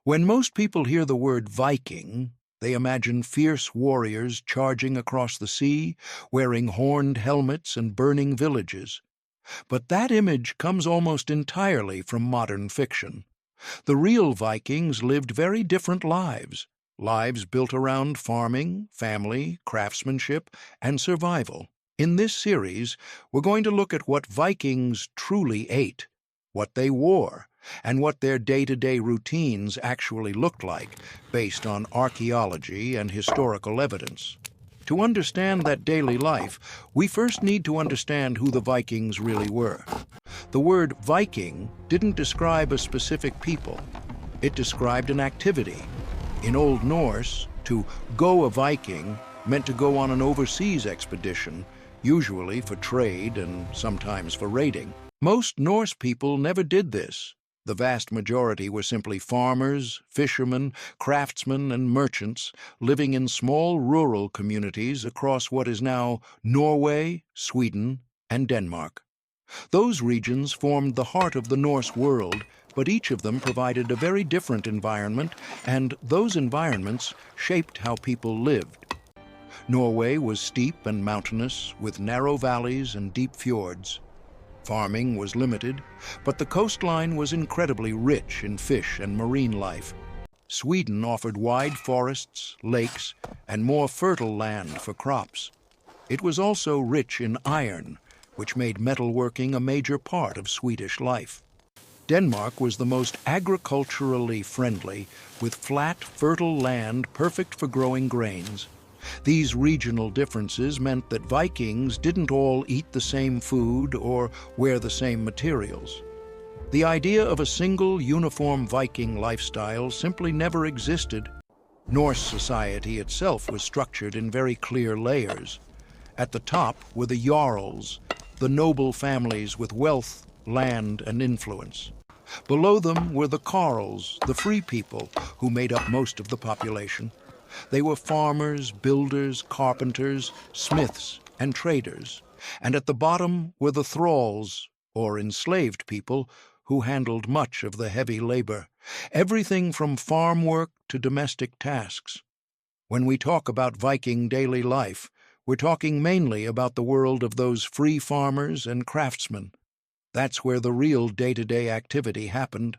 When most people hear the word Viking, they imagine fierce warriors charging across the sea, wearing horned helmets and burning villages. But that image comes almost entirely from modern fiction. The real Vikings lived very different lives, lives built around farming, family, craftsmanship, and survival. In this series, we're going to look at what Vikings truly ate, what they wore, and what their day-to-day routines actually looked like, based on archaeology and historical evidence. To understand that daily life, we first need to understand who the Vikings really were. The word Viking didn't describe a specific people. It described an activity. In Old Norse, to go a Viking meant to go on an overseas expedition, usually for trade and sometimes for raiding. Most Norse people never did this. The vast majority were simply farmers, fishermen, craftsmen, and merchants living in small rural communities across what is now Norway, Sweden, and Denmark. Those regions formed the heart of the Norse world, but each of them provided a very different environment, and those environments shaped how people lived. Norway was steep and mountainous, with narrow valleys and deep fjords. Farming was limited, but the coastline was incredibly rich in fish and marine life. Sweden offered wide forests, lakes, and more fertile land for crops. It was also rich in iron, which made metalworking a major part of Swedish life. Denmark was the most agriculturally friendly, with flat, fertile land perfect for growing grains. These regional differences meant that Vikings didn't all eat the same food or wear the same materials. The idea of a single, uniform Viking lifestyle simply never existed. Norse society itself was structured in very clear layers. At the top were the Jarls, the noble families with wealth, land, and influence. Below them were the Karls, the free people, who made up most of the population. They were farmers, builders, carpenters, smiths, and traders. And at the bottom were the thralls, or enslaved people, who handled much of the heavy labor, everything from farm work to domestic tasks. When we talk about Viking daily life, we're talking mainly about the world of those free farmers and craftsmen. That's where the real day-to-day activity happened.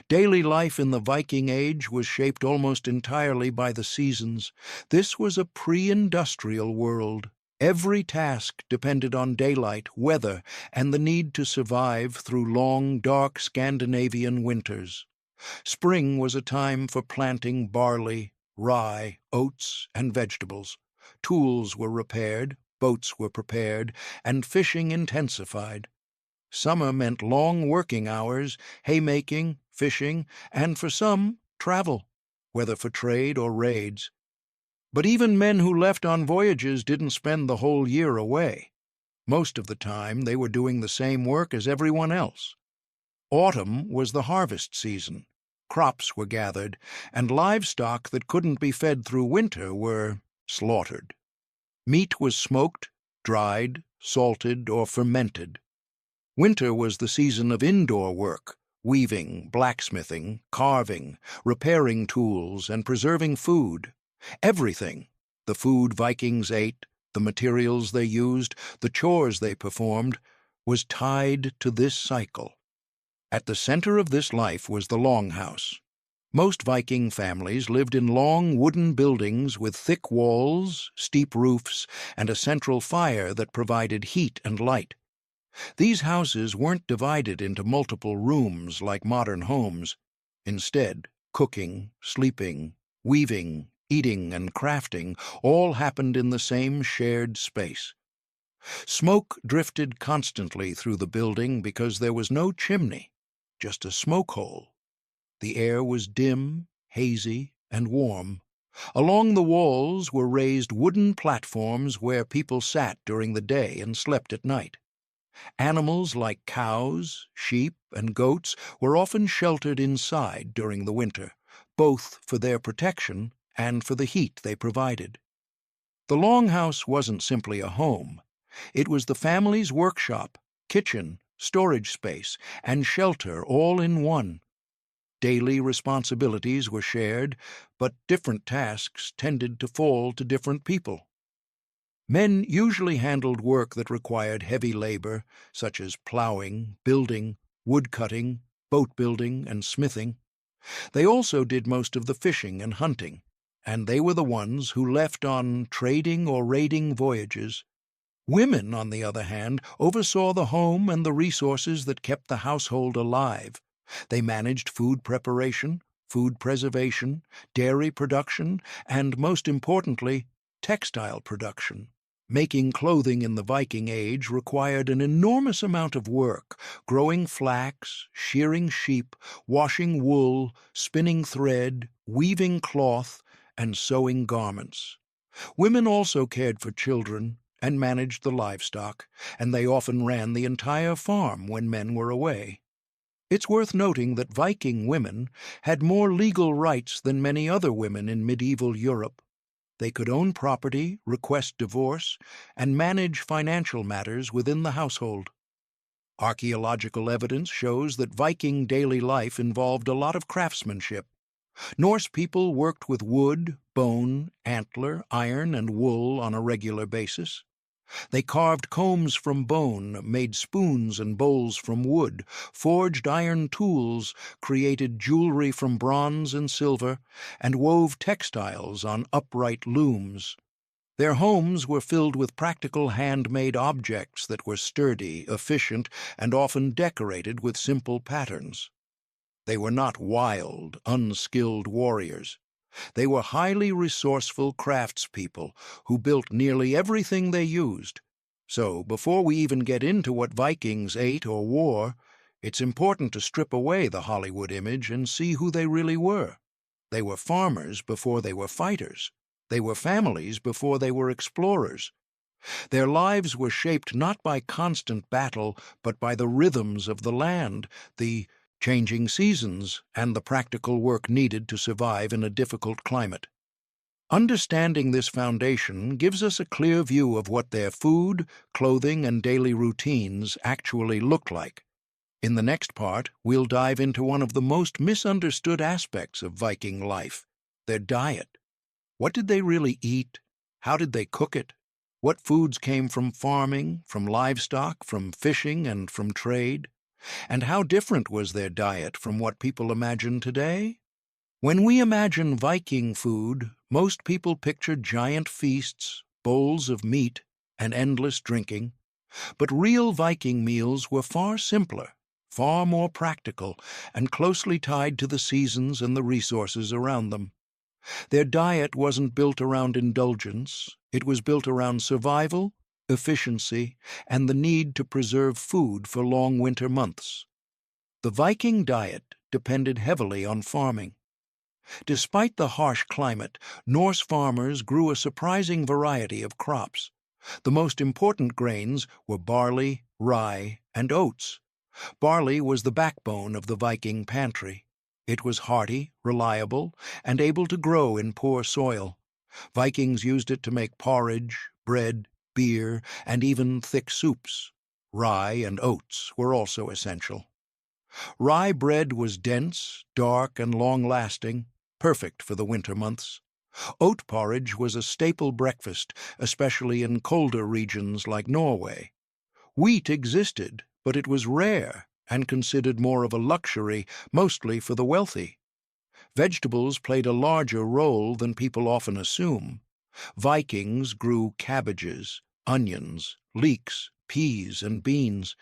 Daily life in the Viking Age was shaped almost entirely by the seasons. This was a pre-industrial world. Every task depended on daylight, weather, and the need to survive through long, dark Scandinavian winters. Spring was a time for planting barley, rye, oats, and vegetables. Tools were repaired, boats were prepared, and fishing intensified. Summer meant long working hours, haymaking, fishing, and for some, travel, whether for trade or raids. But even men who left on voyages didn't spend the whole year away. Most of the time, they were doing the same work as everyone else. Autumn was the harvest season. Crops were gathered, and livestock that couldn't be fed through winter were slaughtered. Meat was smoked, dried, salted, or fermented. Winter was the season of indoor work, weaving, blacksmithing, carving, repairing tools, and preserving food. Everything, the food Vikings ate, the materials they used, the chores they performed, was tied to this cycle. At the center of this life was the longhouse. Most Viking families lived in long wooden buildings with thick walls, steep roofs, and a central fire that provided heat and light. These houses weren't divided into multiple rooms like modern homes. Instead, cooking, sleeping, weaving, eating, and crafting all happened in the same shared space. Smoke drifted constantly through the building because there was no chimney, just a smoke hole. The air was dim, hazy, and warm. Along the walls were raised wooden platforms where people sat during the day and slept at night. Animals like cows, sheep, and goats were often sheltered inside during the winter, both for their protection and for the heat they provided. The longhouse wasn't simply a home. It was the family's workshop, kitchen, storage space, and shelter all in one. Daily responsibilities were shared, but different tasks tended to fall to different people. Men usually handled work that required heavy labor, such as plowing, building, woodcutting, boat building, and smithing. They also did most of the fishing and hunting, and they were the ones who left on trading or raiding voyages. Women, on the other hand, oversaw the home and the resources that kept the household alive. They managed food preparation, food preservation, dairy production, and, most importantly, textile production. Making clothing in the Viking Age required an enormous amount of work, growing flax, shearing sheep, washing wool, spinning thread, weaving cloth, and sewing garments. Women also cared for children and managed the livestock, and they often ran the entire farm when men were away. It's worth noting that Viking women had more legal rights than many other women in medieval Europe. They could own property, request divorce, and manage financial matters within the household. Archaeological evidence shows that Viking daily life involved a lot of craftsmanship. Norse people worked with wood, bone, antler, iron, and wool on a regular basis. They carved combs from bone, made spoons and bowls from wood, forged iron tools, created jewelry from bronze and silver, and wove textiles on upright looms. Their homes were filled with practical handmade objects that were sturdy, efficient, and often decorated with simple patterns. They were not wild, unskilled warriors. They were highly resourceful craftspeople who built nearly everything they used. So, before we even get into what Vikings ate or wore, it's important to strip away the Hollywood image and see who they really were. They were farmers before they were fighters. They were families before they were explorers. Their lives were shaped not by constant battle, but by the rhythms of the land, the changing seasons, and the practical work needed to survive in a difficult climate. Understanding this foundation gives us a clear view of what their food, clothing, and daily routines actually looked like. In the next part, we'll dive into one of the most misunderstood aspects of Viking life, their diet. What did they really eat? How did they cook it? What foods came from farming, from livestock, from fishing, and from trade? And how different was their diet from what people imagine today? When we imagine Viking food, most people picture giant feasts, bowls of meat, and endless drinking. But real Viking meals were far simpler, far more practical, and closely tied to the seasons and the resources around them. Their diet wasn't built around indulgence, it was built around survival, efficiency, and the need to preserve food for long winter months. The Viking diet depended heavily on farming. Despite the harsh climate, Norse farmers grew a surprising variety of crops. The most important grains were barley, rye, and oats. Barley was the backbone of the Viking pantry. It was hearty, reliable, and able to grow in poor soil. Vikings used it to make porridge, bread, beer, and even thick soups. Rye and oats were also essential. Rye bread was dense, dark, and long-lasting, perfect for the winter months. Oat porridge was a staple breakfast, especially in colder regions like Norway. Wheat existed, but it was rare and considered more of a luxury, mostly for the wealthy. Vegetables played a larger role than people often assume. Vikings grew cabbages, onions, leeks, peas, and beans.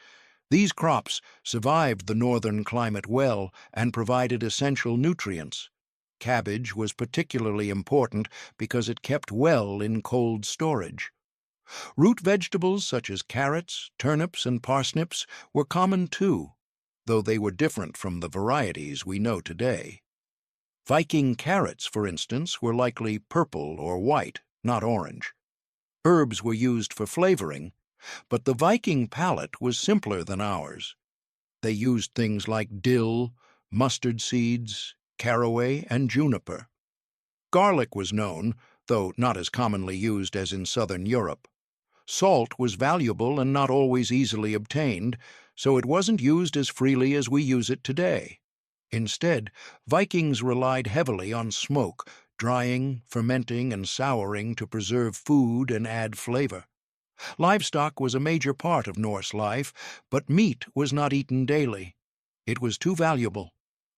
These crops survived the northern climate well and provided essential nutrients. Cabbage was particularly important because it kept well in cold storage. Root vegetables such as carrots, turnips, and parsnips were common too, though they were different from the varieties we know today. Viking carrots, for instance, were likely purple or white, not orange. Herbs were used for flavoring, but the Viking palate was simpler than ours. They used things like dill, mustard seeds, caraway, and juniper. Garlic was known, though not as commonly used as in southern Europe. Salt was valuable and not always easily obtained, so it wasn't used as freely as we use it today. Instead, Vikings relied heavily on smoke, drying, fermenting, and souring to preserve food and add flavor. Livestock was a major part of Norse life, but meat was not eaten daily. It was too valuable.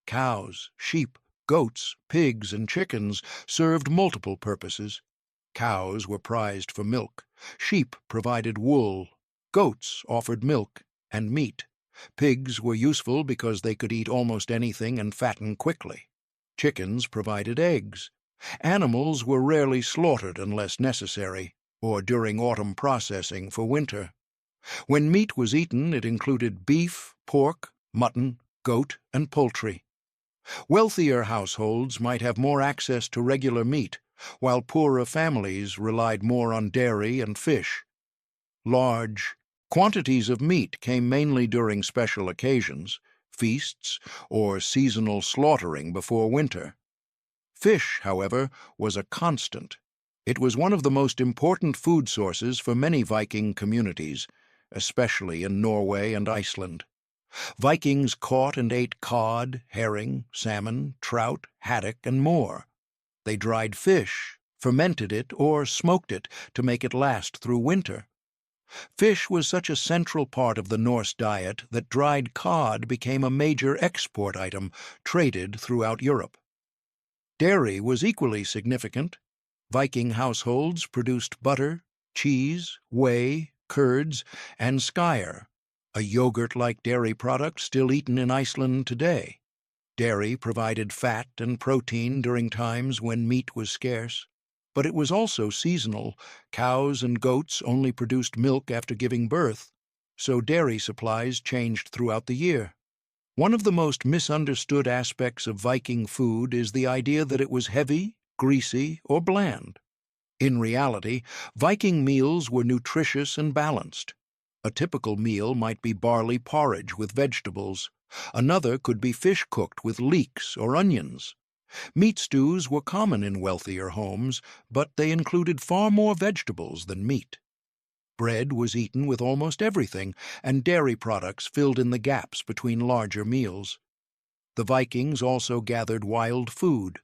Cows, sheep, goats, pigs, and chickens served multiple purposes. Cows were prized for milk. Sheep provided wool. Goats offered milk and meat. Pigs were useful because they could eat almost anything and fatten quickly. Chickens provided eggs. Animals were rarely slaughtered unless necessary, or during autumn processing for winter. When meat was eaten, it included beef, pork, mutton, goat, and poultry. Wealthier households might have more access to regular meat, while poorer families relied more on dairy and fish. Large quantities of meat came mainly during special occasions, feasts, or seasonal slaughtering before winter. Fish, however, was a constant. It was one of the most important food sources for many Viking communities, especially in Norway and Iceland. Vikings caught and ate cod, herring, salmon, trout, haddock, and more. They dried fish, fermented it, or smoked it to make it last through winter. Fish was such a central part of the Norse diet that dried cod became a major export item traded throughout Europe. Dairy was equally significant. Viking households produced butter, cheese, whey, curds, and skyr, a yogurt-like dairy product still eaten in Iceland today. Dairy provided fat and protein during times when meat was scarce. But it was also seasonal. Cows and goats only produced milk after giving birth, so dairy supplies changed throughout the year. One of the most misunderstood aspects of Viking food is the idea that it was heavy, greasy, or bland. In reality, Viking meals were nutritious and balanced. A typical meal might be barley porridge with vegetables. Another could be fish cooked with leeks or onions. Meat stews were common in wealthier homes, but they included far more vegetables than meat. Bread was eaten with almost everything, and dairy products filled in the gaps between larger meals. The Vikings also gathered wild food.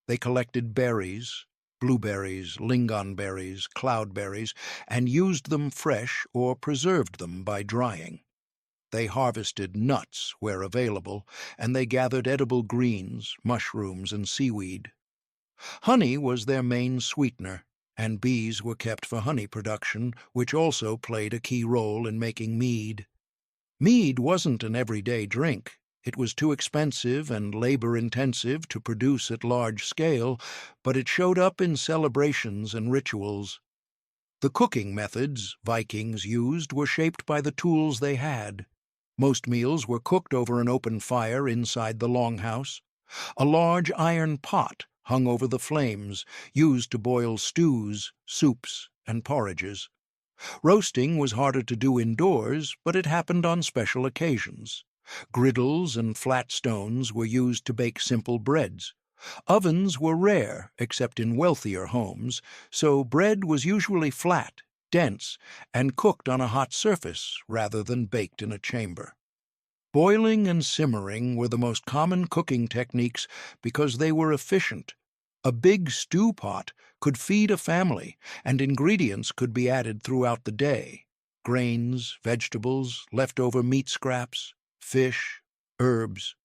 They collected berries, blueberries, lingonberries, cloudberries, and used them fresh or preserved them by drying. They harvested nuts where available, and they gathered edible greens, mushrooms, and seaweed. Honey was their main sweetener, and bees were kept for honey production, which also played a key role in making mead. Mead wasn't an everyday drink. It was too expensive and labor-intensive to produce at large scale, but it showed up in celebrations and rituals. The cooking methods Vikings used were shaped by the tools they had. Most meals were cooked over an open fire inside the longhouse. A large iron pot hung over the flames, used to boil stews, soups, and porridges. Roasting was harder to do indoors, but it happened on special occasions. Griddles and flat stones were used to bake simple breads. Ovens were rare, except in wealthier homes, so bread was usually flat, dense, and cooked on a hot surface rather than baked in a chamber. Boiling and simmering were the most common cooking techniques because they were efficient. A big stew pot could feed a family, and ingredients could be added throughout the day: grains, vegetables, leftover meat scraps, fish, herbs.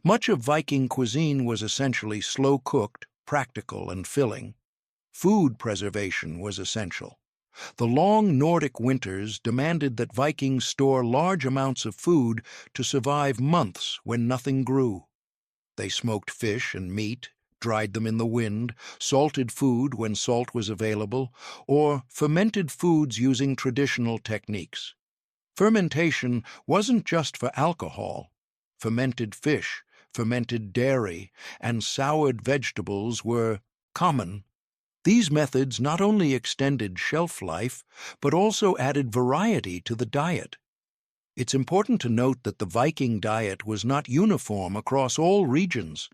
Much of Viking cuisine was essentially slow-cooked, practical, and filling. Food preservation was essential. The long Nordic winters demanded that Vikings store large amounts of food to survive months when nothing grew. They smoked fish and meat, dried them in the wind, salted food when salt was available, or fermented foods using traditional techniques. Fermentation wasn't just for alcohol. Fermented fish, fermented dairy, and soured vegetables were common. These methods not only extended shelf life, but also added variety to the diet. It's important to note that the Viking diet was not uniform across all regions.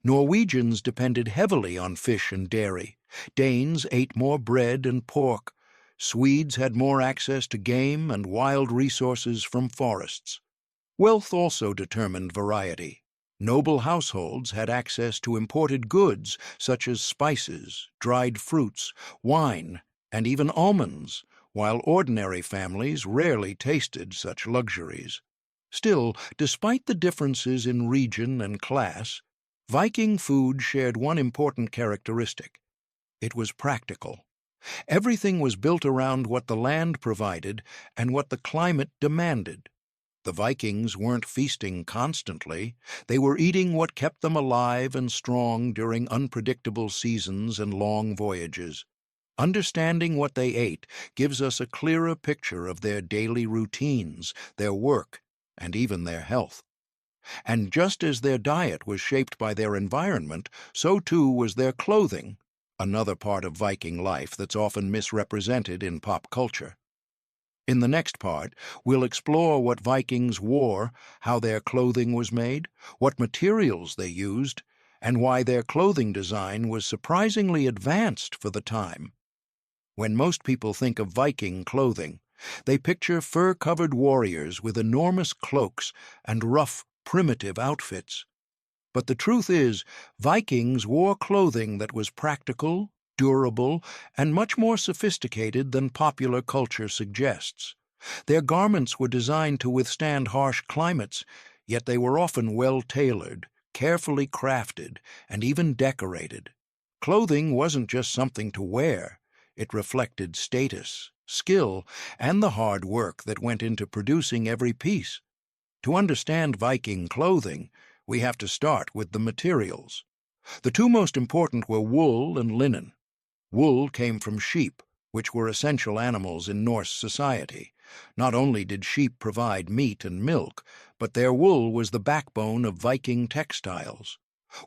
Norwegians depended heavily on fish and dairy. Danes ate more bread and pork. Swedes had more access to game and wild resources from forests. Wealth also determined variety. Noble households had access to imported goods such as spices, dried fruits, wine, and even almonds, while ordinary families rarely tasted such luxuries. Still, despite the differences in region and class, Viking food shared one important characteristic. It was practical. Everything was built around what the land provided and what the climate demanded. The Vikings weren't feasting constantly. They were eating what kept them alive and strong during unpredictable seasons and long voyages. Understanding what they ate gives us a clearer picture of their daily routines, their work, and even their health. And just as their diet was shaped by their environment, so too was their clothing, another part of Viking life that's often misrepresented in pop culture. In the next part, we'll explore what Vikings wore, how their clothing was made, what materials they used, and why their clothing design was surprisingly advanced for the time. When most people think of Viking clothing, they picture fur-covered warriors with enormous cloaks and rough, primitive outfits. But the truth is, Vikings wore clothing that was practical, durable, and much more sophisticated than popular culture suggests. Their garments were designed to withstand harsh climates, yet they were often well-tailored, carefully crafted, and even decorated. Clothing wasn't just something to wear. It reflected status, skill, and the hard work that went into producing every piece. To understand Viking clothing, we have to start with the materials. The two most important were wool and linen. Wool came from sheep, which were essential animals in Norse society. Not only did sheep provide meat and milk, but their wool was the backbone of Viking textiles.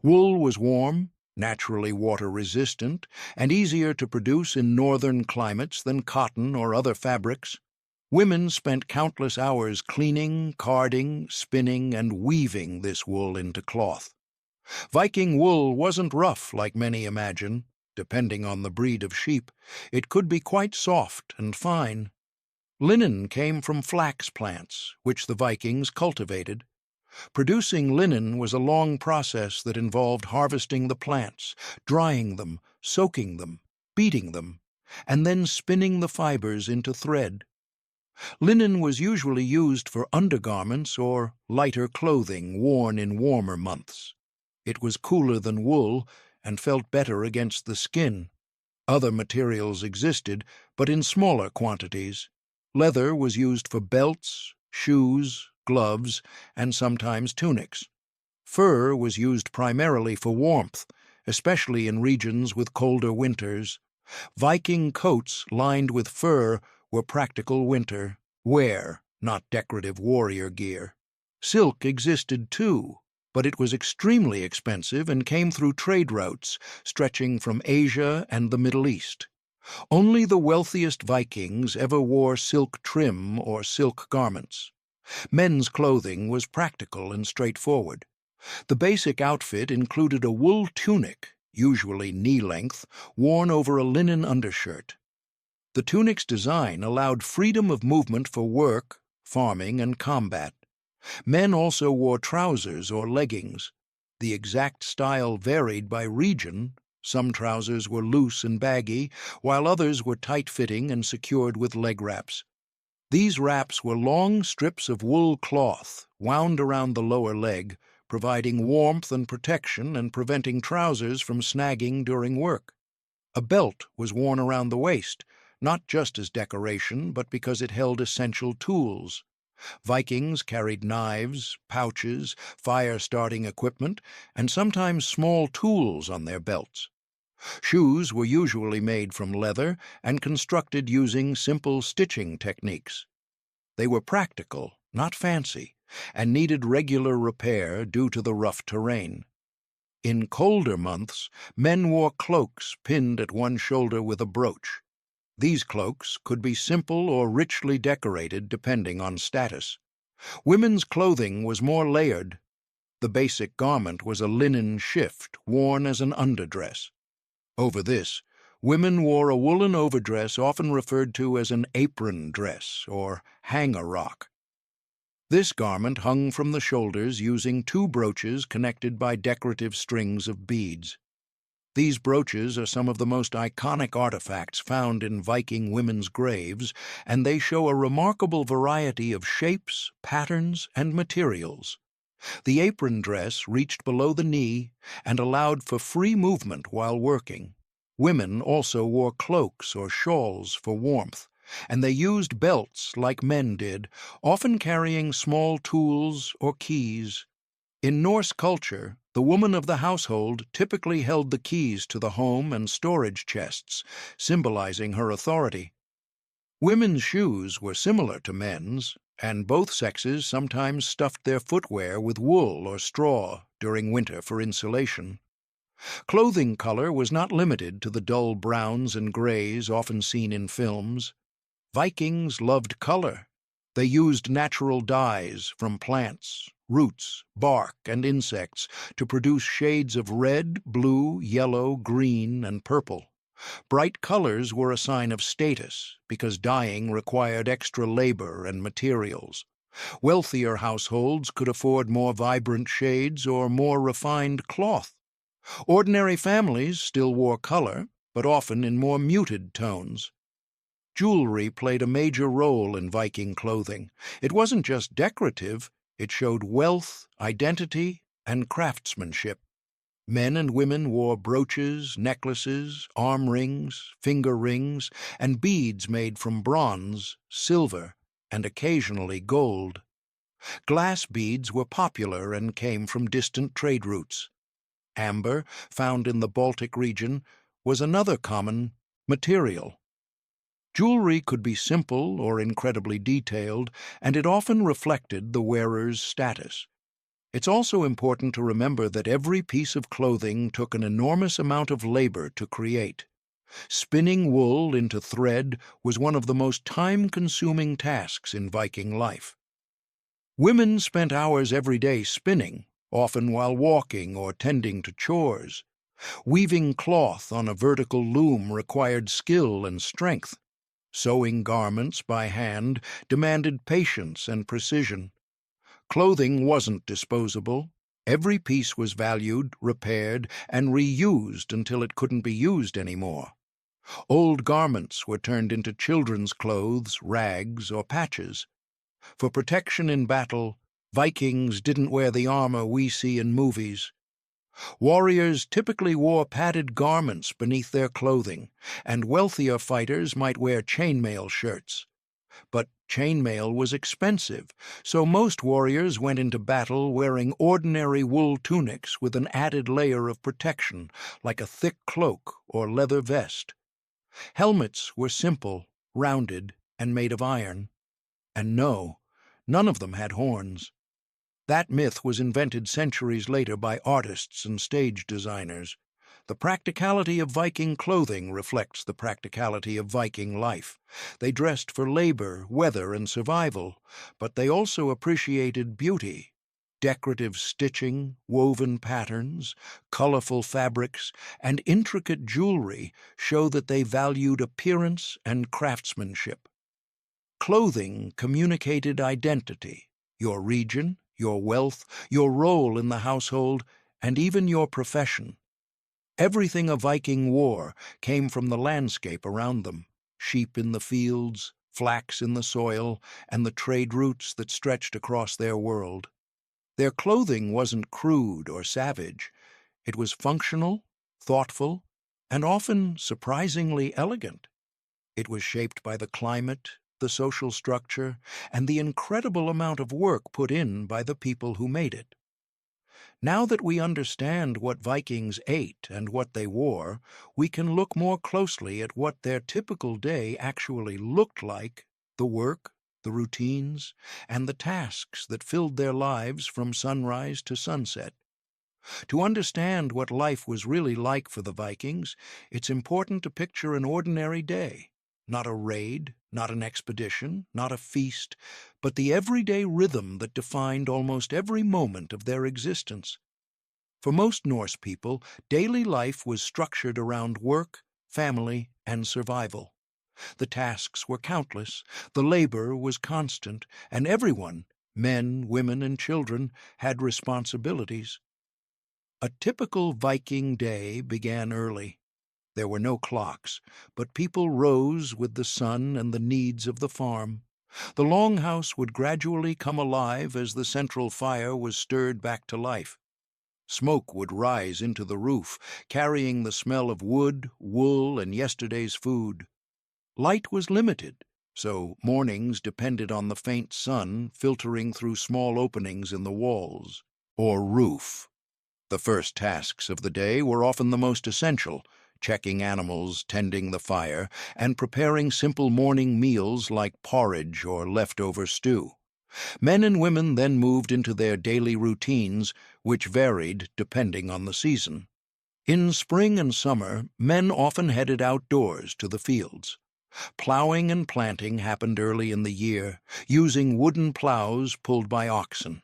Wool was warm, naturally water-resistant, and easier to produce in northern climates than cotton or other fabrics. Women spent countless hours cleaning, carding, spinning, and weaving this wool into cloth. Viking wool wasn't rough like many imagine. Depending on the breed of sheep, it could be quite soft and fine. Linen came from flax plants, which the Vikings cultivated. Producing linen was a long process that involved harvesting the plants, drying them, soaking them, beating them, and then spinning the fibers into thread. Linen was usually used for undergarments or lighter clothing worn in warmer months. It was cooler than wool and felt better against the skin. Other materials existed, but in smaller quantities. Leather was used for belts, shoes, gloves, and sometimes tunics. Fur was used primarily for warmth, especially in regions with colder winters. Viking coats lined with fur were practical winter wear, not decorative warrior gear. Silk existed too, but it was extremely expensive and came through trade routes stretching from Asia and the Middle East. Only the wealthiest Vikings ever wore silk trim or silk garments. Men's clothing was practical and straightforward. The basic outfit included a wool tunic, usually knee-length, worn over a linen undershirt. The tunic's design allowed freedom of movement for work, farming, and combat. Men also wore trousers or leggings. The exact style varied by region. Some trousers were loose and baggy, while others were tight-fitting and secured with leg wraps. These wraps were long strips of wool cloth wound around the lower leg, providing warmth and protection and preventing trousers from snagging during work. A belt was worn around the waist, not just as decoration, but because it held essential tools. Vikings carried knives, pouches, fire-starting equipment, and sometimes small tools on their belts. Shoes were usually made from leather and constructed using simple stitching techniques. They were practical, not fancy, and needed regular repair due to the rough terrain. In colder months, men wore cloaks pinned at one shoulder with a brooch. These cloaks could be simple or richly decorated depending on status. Women's clothing was more layered. The basic garment was a linen shift worn as an underdress. Over this, women wore a woolen overdress often referred to as an apron dress or hanger-rock. This garment hung from the shoulders using two brooches connected by decorative strings of beads. These brooches are some of the most iconic artifacts found in Viking women's graves, and they show a remarkable variety of shapes, patterns, and materials. The apron dress reached below the knee and allowed for free movement while working. Women also wore cloaks or shawls for warmth, and they used belts like men did, often carrying small tools or keys. In Norse culture, the woman of the household typically held the keys to the home and storage chests, symbolizing her authority. Women's shoes were similar to men's, and both sexes sometimes stuffed their footwear with wool or straw during winter for insulation. Clothing color was not limited to the dull browns and grays often seen in films. Vikings loved color. They used natural dyes from plants, roots, bark, and insects to produce shades of red, blue, yellow, green, and purple. Bright colors were a sign of status because dyeing required extra labor and materials. Wealthier households could afford more vibrant shades or more refined cloth. Ordinary families still wore color, but often in more muted tones. Jewelry played a major role in Viking clothing. It wasn't just decorative, it showed wealth, identity, and craftsmanship. Men and women wore brooches, necklaces, arm rings, finger rings, and beads made from bronze, silver, and occasionally gold. Glass beads were popular and came from distant trade routes. Amber, found in the Baltic region, was another common material. Jewelry could be simple or incredibly detailed, and it often reflected the wearer's status. It's also important to remember that every piece of clothing took an enormous amount of labor to create. Spinning wool into thread was one of the most time-consuming tasks in Viking life. Women spent hours every day spinning, often while walking or tending to chores. Weaving cloth on a vertical loom required skill and strength. Sewing garments by hand demanded patience and precision. Clothing wasn't disposable. Every piece was valued, repaired, and reused until it couldn't be used anymore. Old garments were turned into children's clothes, rags, or patches. For protection in battle, Vikings didn't wear the armor we see in movies. Warriors typically wore padded garments beneath their clothing, and wealthier fighters might wear chainmail shirts. But chainmail was expensive, so most warriors went into battle wearing ordinary wool tunics with an added layer of protection, like a thick cloak or leather vest. Helmets were simple, rounded, and made of iron. And no, none of them had horns. That myth was invented centuries later by artists and stage designers. The practicality of Viking clothing reflects the practicality of Viking life. They dressed for labor, weather, and survival, but they also appreciated beauty. Decorative stitching, woven patterns, colorful fabrics, and intricate jewelry show that they valued appearance and craftsmanship. Clothing communicated identity, your region, your wealth, your role in the household, and even your profession. Everything a Viking wore came from the landscape around them: sheep in the fields, flax in the soil, and the trade routes that stretched across their world. Their clothing wasn't crude or savage. It was functional, thoughtful, and often surprisingly elegant. It was shaped by the climate, the social structure, and the incredible amount of work put in by the people who made it. Now that we understand what Vikings ate and what they wore, we can look more closely at what their typical day actually looked like: the work, the routines, and the tasks that filled their lives from sunrise to sunset. To understand what life was really like for the Vikings, it's important to picture an ordinary day. Not a raid, not an expedition, not a feast, but the everyday rhythm that defined almost every moment of their existence. For most Norse people, daily life was structured around work, family, and survival. The tasks were countless, the labor was constant, and everyone, Men, women, and children had responsibilities. A typical Viking day began early. There were no clocks, but people rose with the sun and the needs of the farm. The longhouse would gradually come alive as the central fire was stirred back to life. Smoke would rise into the roof, carrying the smell of wood, wool, and yesterday's food. Light was limited, so mornings depended on the faint sun filtering through small openings in the walls or roof. The first tasks of the day were often the most essential: checking animals, tending the fire, and preparing simple morning meals like porridge or leftover stew. Men and women then moved into their daily routines, which varied depending on the season. In spring and summer, men often headed outdoors to the fields. Plowing and planting happened early in the year, using wooden plows pulled by oxen.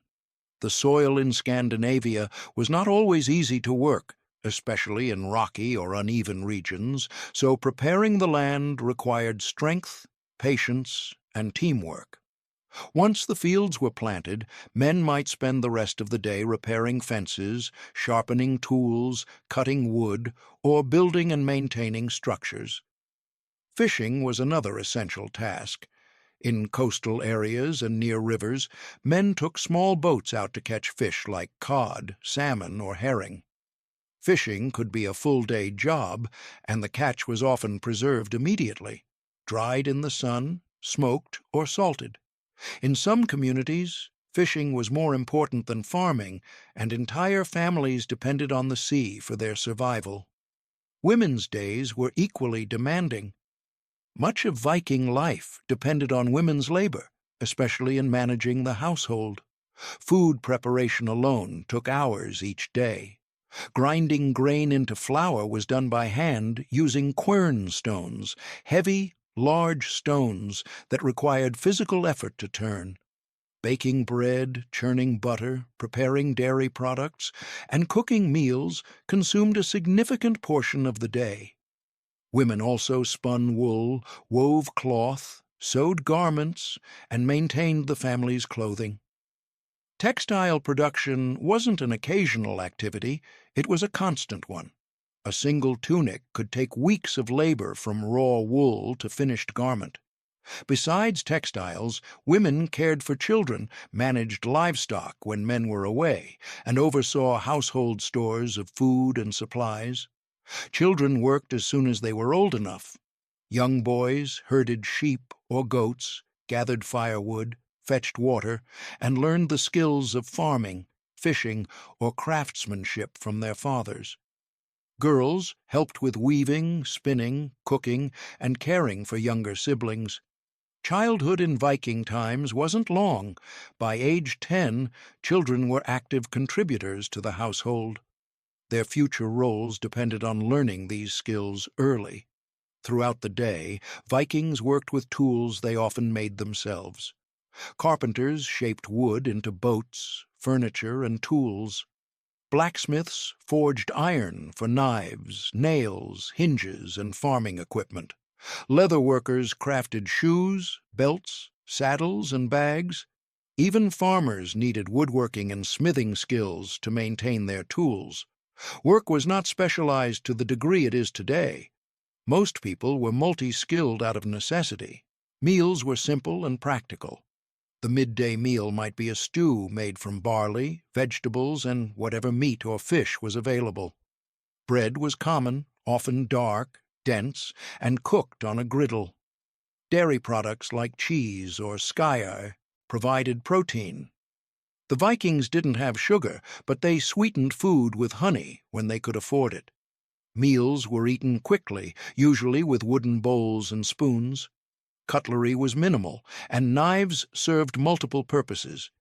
The soil in Scandinavia was not always easy to work, especially in rocky or uneven regions, so preparing the land required strength, patience, and teamwork. Once the fields were planted, men might spend the rest of the day repairing fences, sharpening tools, cutting wood, or building and maintaining structures. Fishing was another essential task. In coastal areas and near rivers, men took small boats out to catch fish like cod, salmon, or herring. Fishing could be a full-day job, and the catch was often preserved immediately, dried in the sun, smoked, or salted. In some communities, fishing was more important than farming, and entire families depended on the sea for their survival. Women's days were equally demanding. Much of Viking life depended on women's labor, especially in managing the household. Food preparation alone took hours each day. Grinding grain into flour was done by hand using quern stones, heavy, large stones that required physical effort to turn. Baking bread, churning butter, preparing dairy products, and cooking meals consumed a significant portion of the day. Women also spun wool, wove cloth, sewed garments, and maintained the family's clothing. Textile production wasn't an occasional activity, it was a constant one. A single tunic could take weeks of labor from raw wool to finished garment. Besides textiles, women cared for children, managed livestock when men were away, and oversaw household stores of food and supplies. Children worked as soon as they were old enough. Young boys herded sheep or goats, gathered firewood, fetched water, and learned the skills of farming, fishing, or craftsmanship from their fathers. Girls helped with weaving, spinning, cooking, and caring for younger siblings. Childhood in Viking times wasn't long. By age 10, children were active contributors to the household. Their future roles depended on learning these skills early. Throughout the day, Vikings worked with tools they often made themselves. Carpenters shaped wood into boats, furniture, and tools. Blacksmiths forged iron for knives, nails, hinges, and farming equipment. Leather workers crafted shoes, belts, saddles, and bags. Even farmers needed woodworking and smithing skills to maintain their tools. Work was not specialized to the degree it is today. Most people were multi-skilled out of necessity. Meals were simple and practical. The midday meal might be a stew made from barley, vegetables, and whatever meat or fish was available. Bread was common, often dark, dense, and cooked on a griddle. Dairy products like cheese or skyr provided protein. The Vikings didn't have sugar, but they sweetened food with honey when they could afford it. Meals were eaten quickly, usually with wooden bowls and spoons. Cutlery was minimal, and knives served multiple purposes: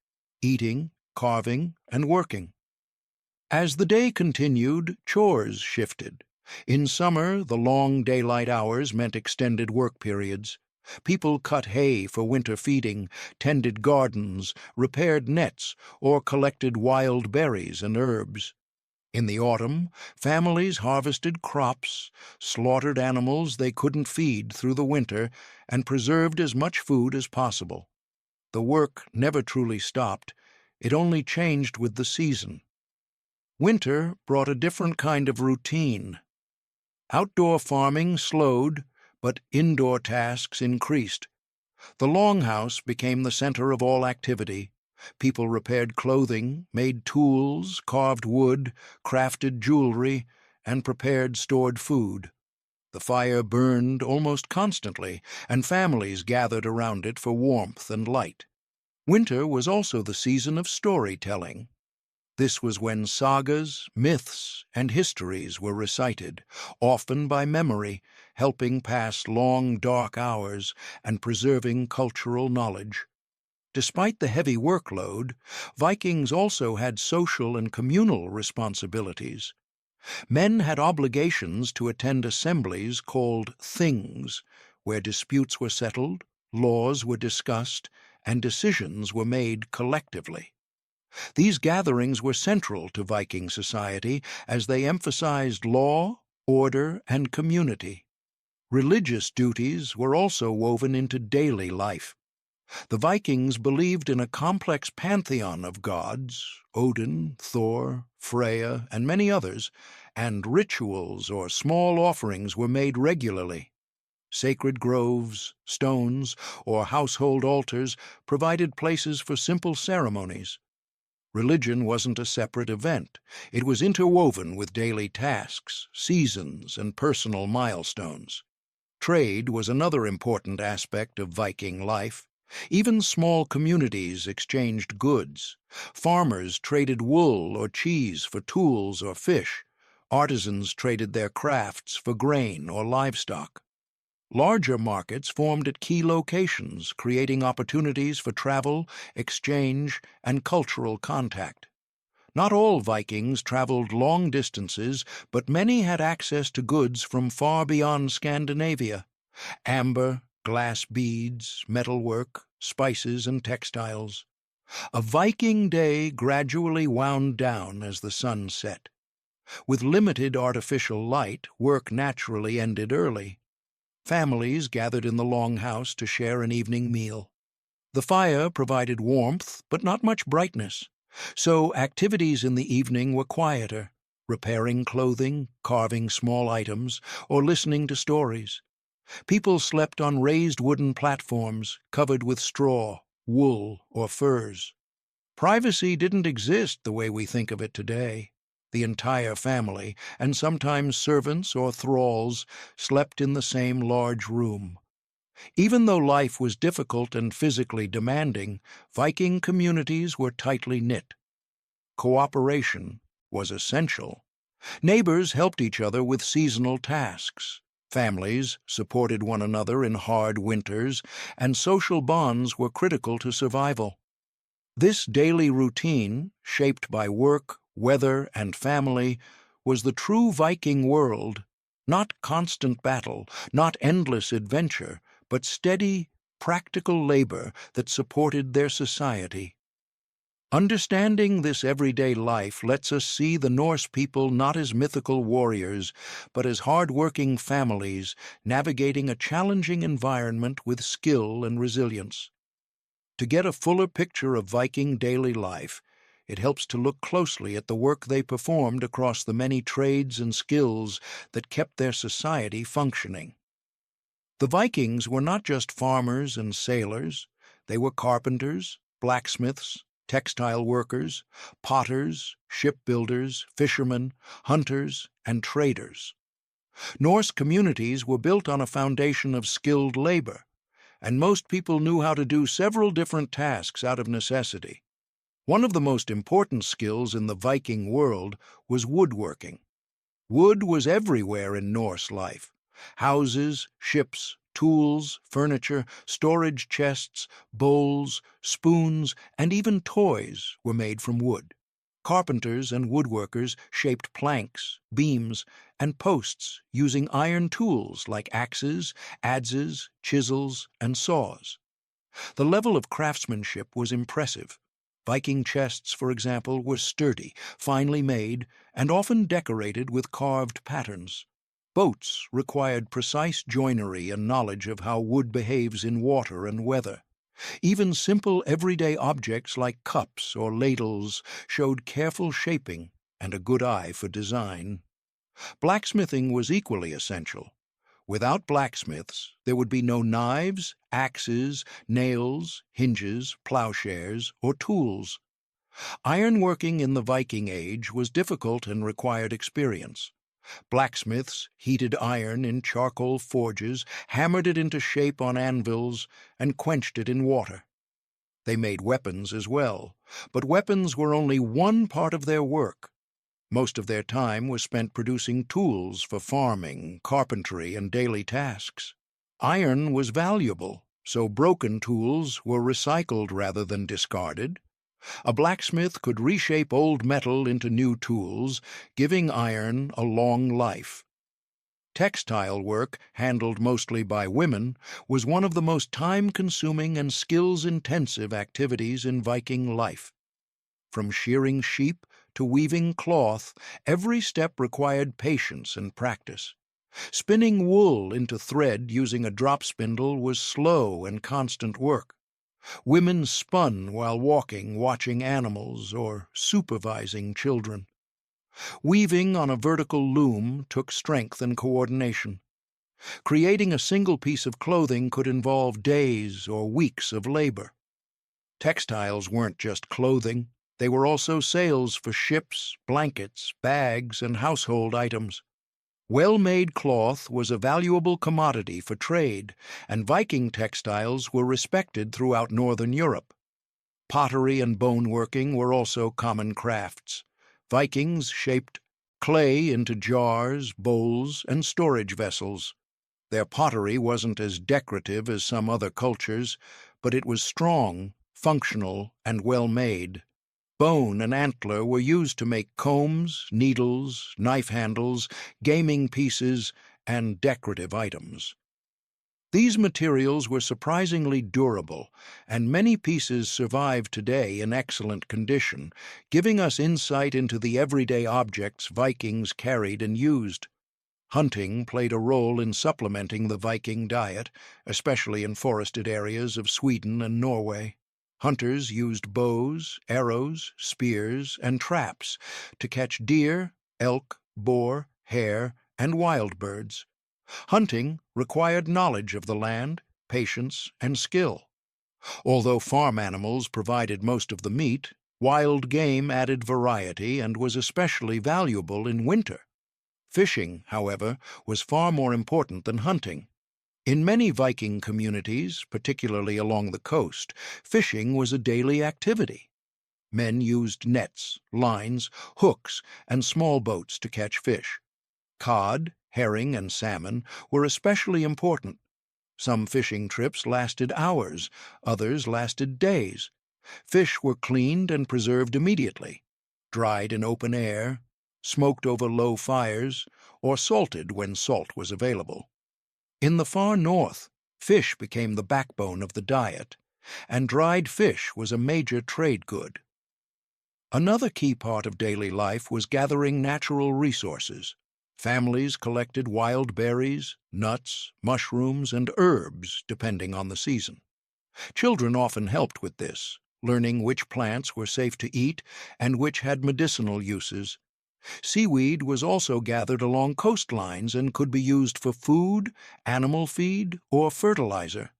eating, carving, and working. As the day continued, chores shifted. In summer, the long daylight hours meant extended work periods. People cut hay for winter feeding, tended gardens, repaired nets, or collected wild berries and herbs. In the autumn, families harvested crops, slaughtered animals they couldn't feed through the winter, and preserved as much food as possible. The work never truly stopped, it only changed with the season. Winter brought a different kind of routine. Outdoor farming slowed, but indoor tasks increased. The longhouse became the center of all activity. People repaired clothing, made tools, carved wood, crafted jewelry, and prepared stored food. The fire burned almost constantly, and families gathered around it for warmth and light. Winter was also the season of storytelling. This was when sagas, myths, and histories were recited, often by memory, helping pass long, dark hours and preserving cultural knowledge. Despite the heavy workload, Vikings also had social and communal responsibilities. Men had obligations to attend assemblies called things, where disputes were settled, laws were discussed, and decisions were made collectively. These gatherings were central to Viking society as they emphasized law, order, and community. Religious duties were also woven into daily life. The Vikings believed in a complex pantheon of gods, Odin, Thor, Freya, and many others, and rituals or small offerings were made regularly. Sacred groves, stones, or household altars provided places for simple ceremonies. Religion wasn't a separate event. It was interwoven with daily tasks, seasons, and personal milestones. Trade was another important aspect of Viking life. Even small communities exchanged goods. Farmers traded wool or cheese for tools or fish. Artisans traded their crafts for grain or livestock. Larger markets formed at key locations, creating opportunities for travel, exchange, and cultural contact. Not all Vikings traveled long distances, but many had access to goods from far beyond Scandinavia. Amber, glass beads, metalwork, spices, and textiles. A Viking day gradually wound down as the sun set. With limited artificial light, work naturally ended early. Families gathered in the longhouse to share an evening meal. The fire provided warmth, but not much brightness, so activities in the evening were quieter, repairing clothing, carving small items, or listening to stories. People slept on raised wooden platforms covered with straw, wool, or furs. Privacy didn't exist the way we think of it today. The entire family, and sometimes servants or thralls, slept in the same large room. Even though life was difficult and physically demanding, Viking communities were tightly knit. Cooperation was essential. Neighbors helped each other with seasonal tasks. Families supported one another in hard winters, and social bonds were critical to survival. This daily routine, shaped by work, weather, and family, was the true Viking world, not constant battle, not endless adventure, but steady, practical labor that supported their society. Understanding this everyday life lets us see the Norse people not as mythical warriors, but as hard-working families navigating a challenging environment with skill and resilience. To get a fuller picture of Viking daily life, it helps to look closely at the work they performed across the many trades and skills that kept their society functioning. The Vikings were not just farmers and sailors. They were carpenters, blacksmiths, textile workers, potters, shipbuilders, fishermen, hunters, and traders. Norse communities were built on a foundation of skilled labor, and most people knew how to do several different tasks out of necessity. One of the most important skills in the Viking world was woodworking. Wood was everywhere in Norse life. Houses, ships, tools, furniture, storage chests, bowls, spoons, and even toys were made from wood. Carpenters and woodworkers shaped planks, beams, and posts using iron tools like axes, adzes, chisels, and saws. The level of craftsmanship was impressive. Viking chests, for example, were sturdy, finely made, and often decorated with carved patterns. Boats required precise joinery and knowledge of how wood behaves in water and weather. Even simple everyday objects like cups or ladles showed careful shaping and a good eye for design. Blacksmithing was equally essential. Without blacksmiths, there would be no knives, axes, nails, hinges, plowshares, or tools. Ironworking in the Viking Age was difficult and required experience. Blacksmiths heated iron in charcoal forges, hammered it into shape on anvils, and quenched it in water. They made weapons as well, but weapons were only one part of their work. Most of their time was spent producing tools for farming, carpentry, and daily tasks. Iron was valuable, so broken tools were recycled rather than discarded. A blacksmith could reshape old metal into new tools, giving iron a long life. Textile work, handled mostly by women, was one of the most time-consuming and skills-intensive activities in Viking life. From shearing sheep to weaving cloth, every step required patience and practice. Spinning wool into thread using a drop spindle was slow and constant work. Women spun while walking, watching animals, or supervising children. Weaving on a vertical loom took strength and coordination. Creating a single piece of clothing could involve days or weeks of labor. Textiles weren't just clothing. They were also sails for ships, blankets, bags, and household items. Well-made cloth was a valuable commodity for trade, and Viking textiles were respected throughout northern Europe. Pottery and boneworking were also common crafts. Vikings shaped clay into jars, bowls, and storage vessels. Their pottery wasn't as decorative as some other cultures, but it was strong, functional, and well-made. Bone and antler were used to make combs, needles, knife handles, gaming pieces, and decorative items. These materials were surprisingly durable, and many pieces survive today in excellent condition, giving us insight into the everyday objects Vikings carried and used. Hunting played a role in supplementing the Viking diet, especially in forested areas of Sweden and Norway. Hunters used bows, arrows, spears, and traps to catch deer, elk, boar, hare, and wild birds. Hunting required knowledge of the land, patience, and skill. Although farm animals provided most of the meat, wild game added variety and was especially valuable in winter. Fishing, however, was far more important than hunting. In many Viking communities, particularly along the coast, fishing was a daily activity. Men used nets, lines, hooks, and small boats to catch fish. Cod, herring, and salmon were especially important. Some fishing trips lasted hours, others lasted days. Fish were cleaned and preserved immediately, dried in open air, smoked over low fires, or salted when salt was available. In the far north, fish became the backbone of the diet, and dried fish was a major trade good. Another key part of daily life was gathering natural resources. Families collected wild berries, nuts, mushrooms, and herbs, depending on the season. Children often helped with this, learning which plants were safe to eat and which had medicinal uses. Seaweed was also gathered along coastlines and could be used for food, animal feed, or fertilizer.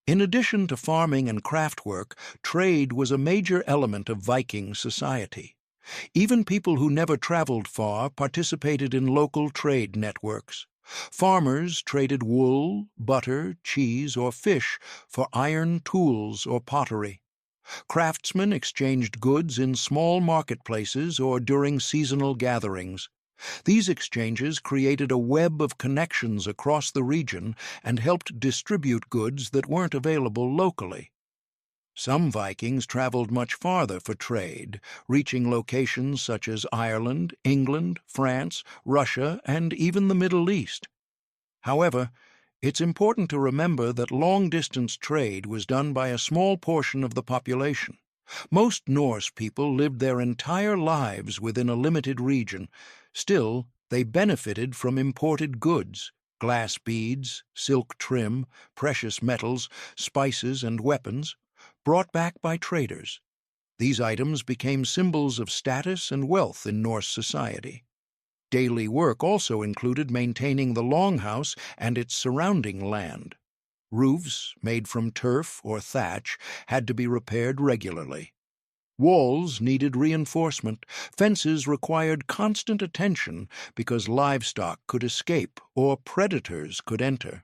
In addition to farming and craft work, trade was a major element of Viking society. Even people who never traveled far participated in local trade networks. Farmers traded wool, butter, cheese, or fish for iron tools or pottery. Craftsmen exchanged goods in small marketplaces or during seasonal gatherings. These exchanges created a web of connections across the region and helped distribute goods that weren't available locally. Some Vikings traveled much farther for trade, reaching locations such as Ireland, England, France, Russia, and even the Middle East. However, it's important to remember that long-distance trade was done by a small portion of the population. Most Norse people lived their entire lives within a limited region. Still, they benefited from imported goods, glass beads, silk trim, precious metals, spices, and weapons, brought back by traders. These items became symbols of status and wealth in Norse society. Daily work also included maintaining the longhouse and its surrounding land. Roofs, made from turf or thatch, had to be repaired regularly. Walls needed reinforcement. Fences required constant attention because livestock could escape or predators could enter.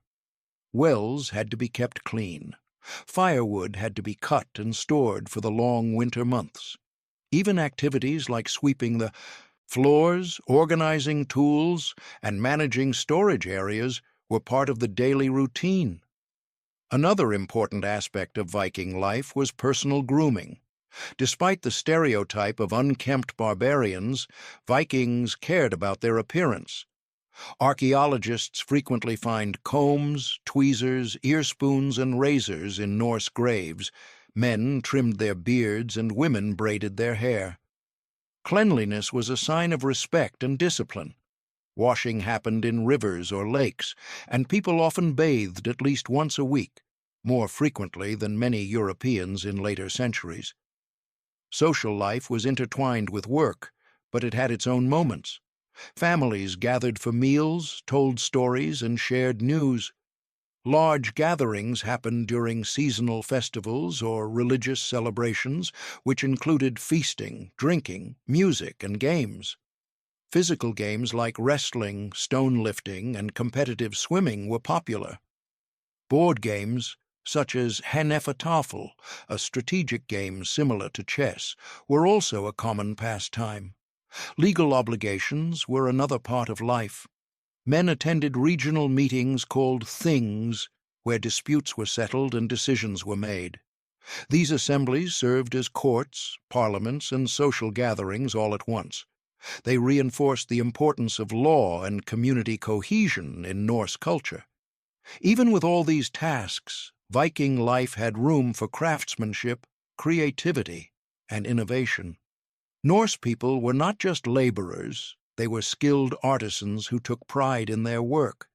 Wells had to be kept clean. Firewood had to be cut and stored for the long winter months. Even activities like sweeping the floors, organizing tools, and managing storage areas were part of the daily routine. Another important aspect of Viking life was personal grooming. Despite the stereotype of unkempt barbarians, Vikings cared about their appearance. Archaeologists frequently find combs, tweezers, ear spoons, and razors in Norse graves. Men trimmed their beards and women braided their hair. Cleanliness was a sign of respect and discipline. Washing happened in rivers or lakes, and people often bathed at least once a week, more frequently than many Europeans in later centuries. Social life was intertwined with work, but it had its own moments. Families gathered for meals, told stories, and shared news. Large gatherings happened during seasonal festivals or religious celebrations, which included feasting, drinking, music, and games. Physical games like wrestling, stone lifting, and competitive swimming were popular. Board games, such as Hnefatafl, a strategic game similar to chess, were also a common pastime. Legal obligations were another part of life. Men attended regional meetings called things, where disputes were settled and decisions were made. These assemblies served as courts, parliaments, and social gatherings all at once. They reinforced the importance of law and community cohesion in Norse culture. Even with all these tasks, Viking life had room for craftsmanship, creativity, and innovation. Norse people were not just laborers, they were skilled artisans who took pride in their work.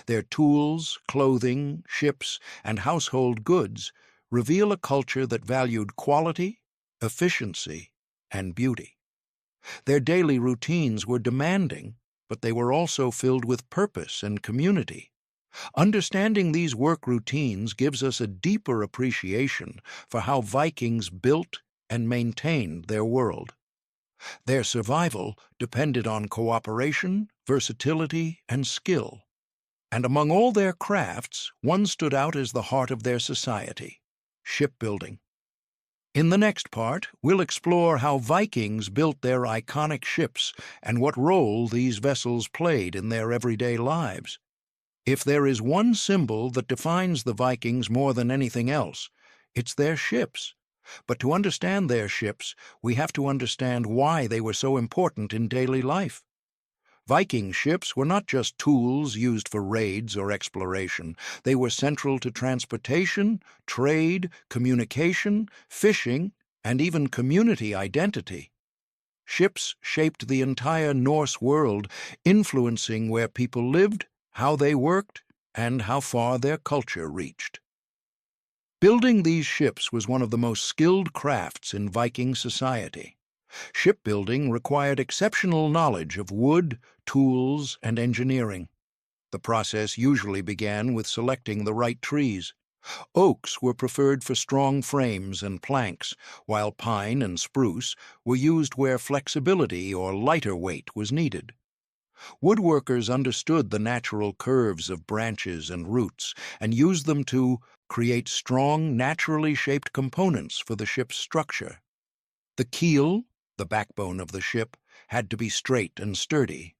Their tools, clothing, ships, and household goods reveal a culture that valued quality, efficiency, and beauty. Their daily routines were demanding, but they were also filled with purpose and community. Understanding these work routines gives us a deeper appreciation for how Vikings built and maintained their world. Their survival depended on cooperation, versatility, and skill. And among all their crafts, one stood out as the heart of their society: shipbuilding. In the next part, we'll explore how Vikings built their iconic ships and what role these vessels played in their everyday lives. If there is one symbol that defines the Vikings more than anything else, it's their ships. But to understand their ships, we have to understand why they were so important in daily life. Viking ships were not just tools used for raids or exploration. They were central to transportation, trade, communication, fishing, and even community identity. Ships shaped the entire Norse world, influencing where people lived, how they worked, and how far their culture reached. Building these ships was one of the most skilled crafts in Viking society. Shipbuilding required exceptional knowledge of wood, tools, and engineering. The process usually began with selecting the right trees. Oaks were preferred for strong frames and planks, while pine and spruce were used where flexibility or lighter weight was needed. Woodworkers understood the natural curves of branches and roots and used them to create strong, naturally shaped components for the ship's structure. The keel, the backbone of the ship, had to be straight and sturdy.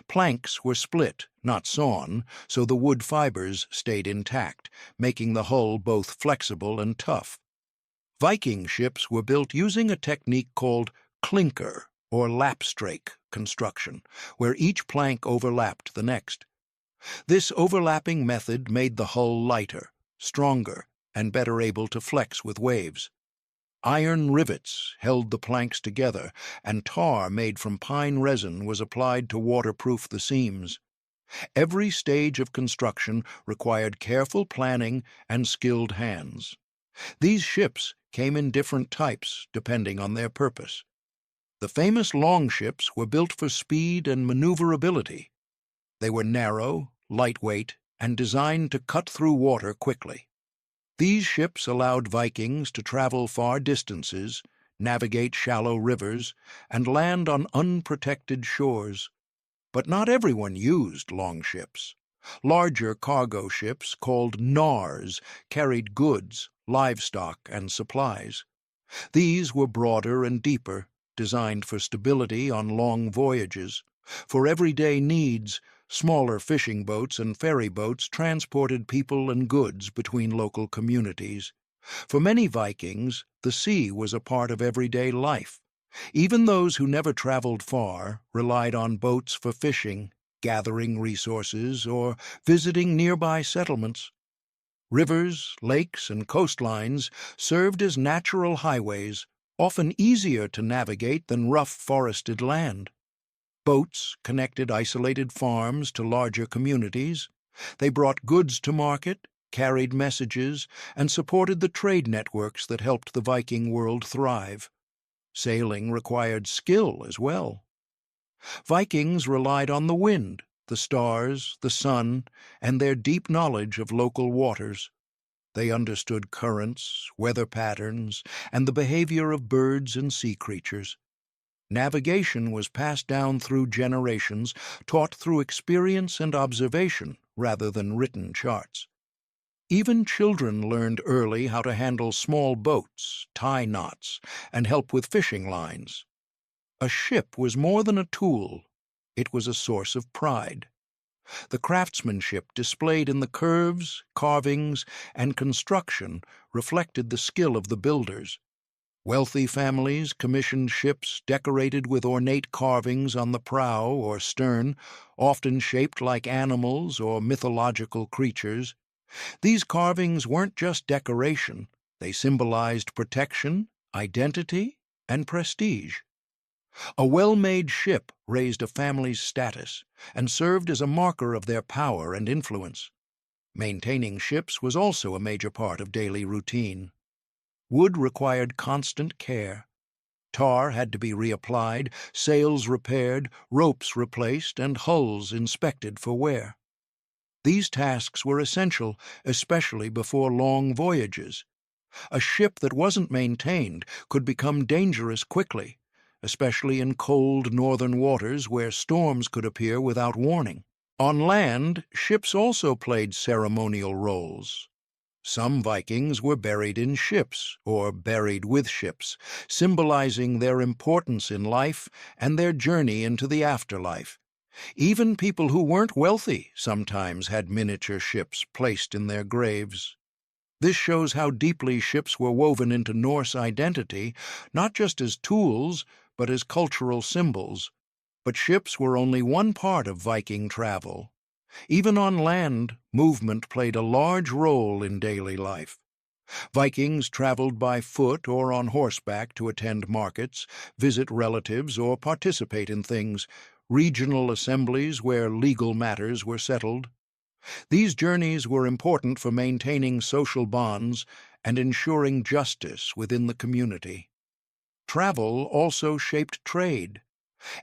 Planks were split, not sawn, so the wood fibers stayed intact, making the hull both flexible and tough. Viking ships were built using a technique called clinker, or lapstrake construction, where each plank overlapped the next. This overlapping method made the hull lighter, stronger, and better able to flex with waves. Iron rivets held the planks together, and tar made from pine resin was applied to waterproof the seams. Every stage of construction required careful planning and skilled hands. These ships came in different types depending on their purpose. The famous longships were built for speed and maneuverability. They were narrow, lightweight, and designed to cut through water quickly. These ships allowed Vikings to travel far distances, navigate shallow rivers, and land on unprotected shores. But not everyone used longships. Larger cargo ships, called knars, carried goods, livestock, and supplies. These were broader and deeper, designed for stability on long voyages. For everyday needs, smaller fishing boats and ferry boats transported people and goods between local communities. For many Vikings, the sea was a part of everyday life. Even those who never traveled far relied on boats for fishing, gathering resources, or visiting nearby settlements. Rivers, lakes, and coastlines served as natural highways, often easier to navigate than rough forested land. Boats connected isolated farms to larger communities. They brought goods to market, carried messages, and supported the trade networks that helped the Viking world thrive. Sailing required skill as well. Vikings relied on the wind, the stars, the sun, and their deep knowledge of local waters. They understood currents, weather patterns, and the behavior of birds and sea creatures. Navigation was passed down through generations, taught through experience and observation rather than written charts. Even children learned early how to handle small boats, tie knots, and help with fishing lines. A ship was more than a tool. It was a source of pride. The craftsmanship displayed in the curves, carvings, and construction reflected the skill of the builders. Wealthy families commissioned ships decorated with ornate carvings on the prow or stern, often shaped like animals or mythological creatures. These carvings weren't just decoration, they symbolized protection, identity, and prestige. A well-made ship raised a family's status and served as a marker of their power and influence. Maintaining ships was also a major part of daily routine. Wood required constant care. Tar had to be reapplied, sails repaired, ropes replaced, and hulls inspected for wear. These tasks were essential, especially before long voyages. A ship that wasn't maintained could become dangerous quickly, especially in cold northern waters where storms could appear without warning. On land, ships also played ceremonial roles. Some Vikings were buried in ships, or buried with ships, symbolizing their importance in life and their journey into the afterlife. Even people who weren't wealthy sometimes had miniature ships placed in their graves. This shows how deeply ships were woven into Norse identity, not just as tools, but as cultural symbols. But ships were only one part of Viking travel. Even on land, movement played a large role in daily life. Vikings traveled by foot or on horseback to attend markets, visit relatives, or participate in regional assemblies where legal matters were settled. These journeys were important for maintaining social bonds and ensuring justice within the community. Travel also shaped trade.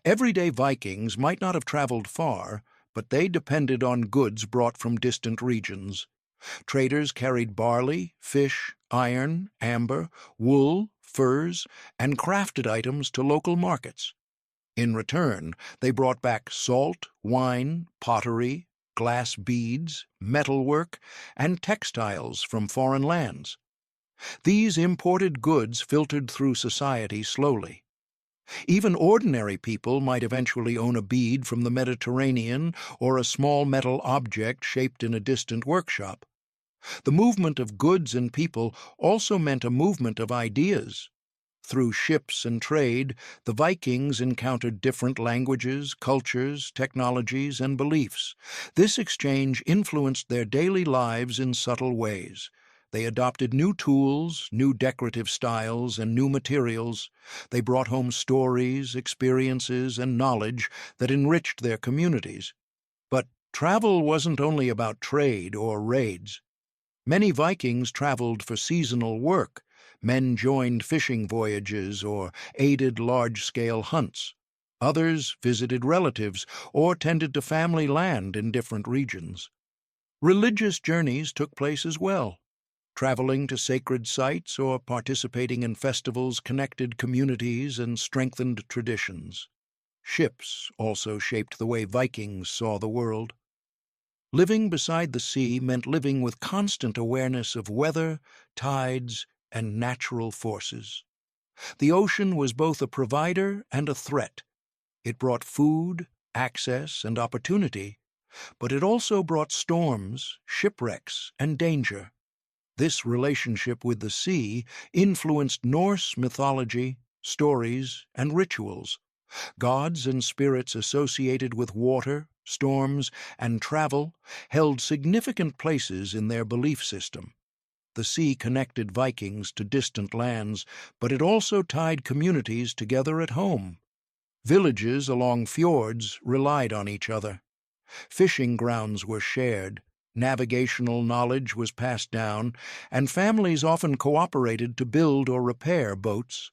Everyday Vikings might not have traveled far, but they depended on goods brought from distant regions. Traders carried barley, fish, iron, amber, wool, furs, and crafted items to local markets. In return, they brought back salt, wine, pottery, glass beads, metalwork, and textiles from foreign lands. These imported goods filtered through society slowly. Even ordinary people might eventually own a bead from the Mediterranean or a small metal object shaped in a distant workshop. The movement of goods and people also meant a movement of ideas. Through ships and trade, the Vikings encountered different languages, cultures, technologies, and beliefs. This exchange influenced their daily lives in subtle ways. They adopted new tools, new decorative styles, and new materials. They brought home stories, experiences, and knowledge that enriched their communities. But Travel wasn't only about trade or raids. Many Vikings traveled for seasonal work. Men joined fishing voyages or aided large-scale hunts. Others visited relatives or tended to family land in different regions. Religious journeys took place as well. Traveling to sacred sites or participating in festivals connected communities and strengthened traditions. Ships also shaped the way Vikings saw the world. Living beside the sea meant living with constant awareness of weather, tides, and natural forces. The ocean was both a provider and a threat. It brought food, access, and opportunity, but it also brought storms, shipwrecks, and danger. This relationship with the sea influenced Norse mythology, stories, and rituals. Gods and spirits associated with water, storms, and travel held significant places in their belief system. The sea connected Vikings to distant lands, but it also tied communities together at home. Villages along fjords relied on each other. Fishing grounds were shared, navigational knowledge was passed down, and families often cooperated to build or repair boats.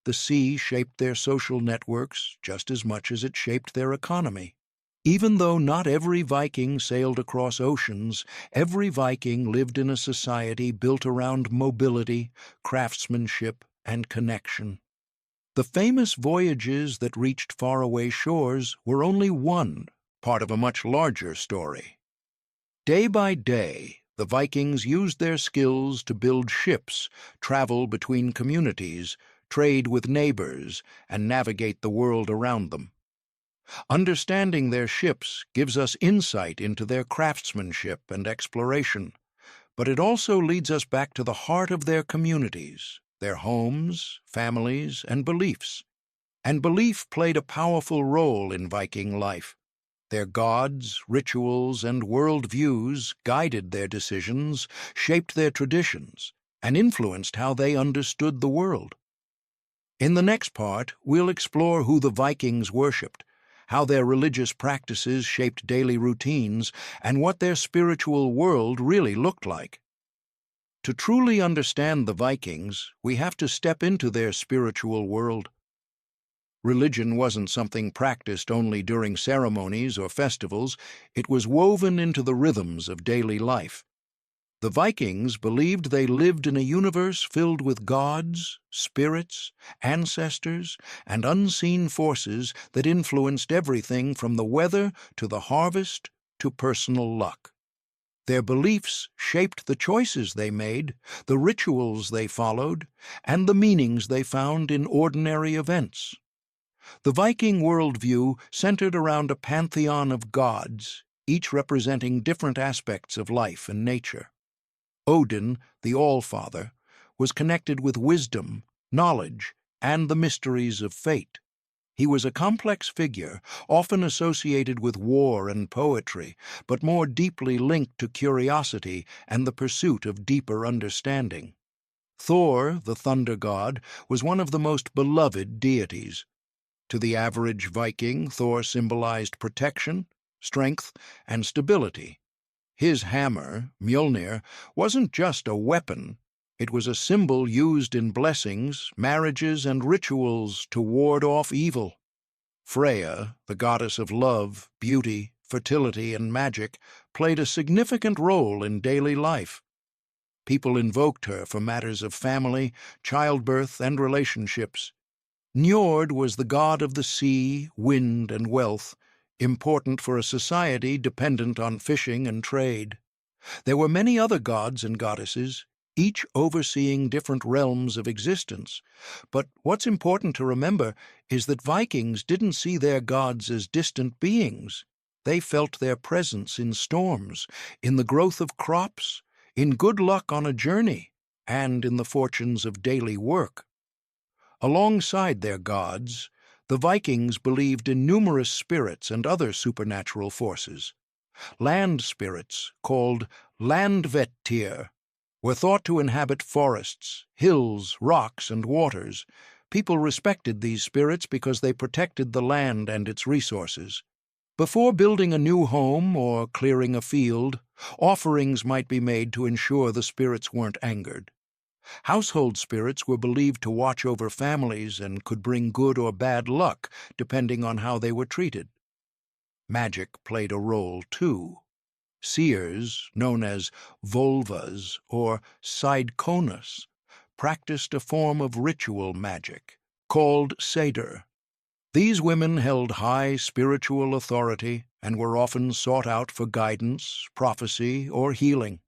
The sea shaped their social networks just as much as it shaped their economy. Even though not every Viking sailed across oceans, every Viking lived in a society built around mobility, craftsmanship, and connection. The famous voyages that reached faraway shores were only one part of a much larger story. Day by day, the Vikings used their skills to build ships, travel between communities, trade with neighbors, and navigate the world around them. Understanding their ships gives us insight into their craftsmanship and exploration, but it also leads us back to the heart of their communities, their homes, families, and beliefs. And belief played a powerful role in Viking life. Their gods, rituals, and worldviews guided their decisions, shaped their traditions, and influenced how they understood the world. In the next part, we'll explore who the Vikings worshipped, how their religious practices shaped daily routines, and what their spiritual world really looked like. To truly understand the Vikings, we have to step into their spiritual world. Religion wasn't something practiced only during ceremonies or festivals, it was woven into the rhythms of daily life. The Vikings believed they lived in a universe filled with gods, spirits, ancestors, and unseen forces that influenced everything from the weather to the harvest to personal luck. Their beliefs shaped the choices they made, the rituals they followed, and the meanings they found in ordinary events. The Viking worldview centered around a pantheon of gods, each representing different aspects of life and nature. Odin, the All-Father, was connected with wisdom, knowledge, and the mysteries of fate. He was a complex figure, often associated with war and poetry, but more deeply linked to curiosity and the pursuit of deeper understanding. Thor, the thunder god, was one of the most beloved deities. To the average Viking, Thor symbolized protection, strength, and stability. His hammer, Mjolnir, wasn't just a weapon. It was a symbol used in blessings, marriages, and rituals to ward off evil. Freya, the goddess of love, beauty, fertility, and magic, played a significant role in daily life. People invoked her for matters of family, childbirth, and relationships. Njord was the god of the sea, wind, and wealth, important for a society dependent on fishing and trade. There were many other gods and goddesses, each overseeing different realms of existence. But what's important to remember is that Vikings didn't see their gods as distant beings. They felt their presence in storms, in the growth of crops, in good luck on a journey, and in the fortunes of daily work. Alongside their gods, the Vikings believed in numerous spirits and other supernatural forces. Land spirits, called landvettir, were thought to inhabit forests, hills, rocks, and waters. People respected these spirits because they protected the land and its resources. Before building a new home or clearing a field, offerings might be made to ensure the spirits weren't angered. Household spirits were believed to watch over families and could bring good or bad luck, depending on how they were treated. Magic played a role, too. Seers, known as vulvas or sidekonas, practiced a form of ritual magic called seder. These women held high spiritual authority and were often sought out for guidance, prophecy, or healing.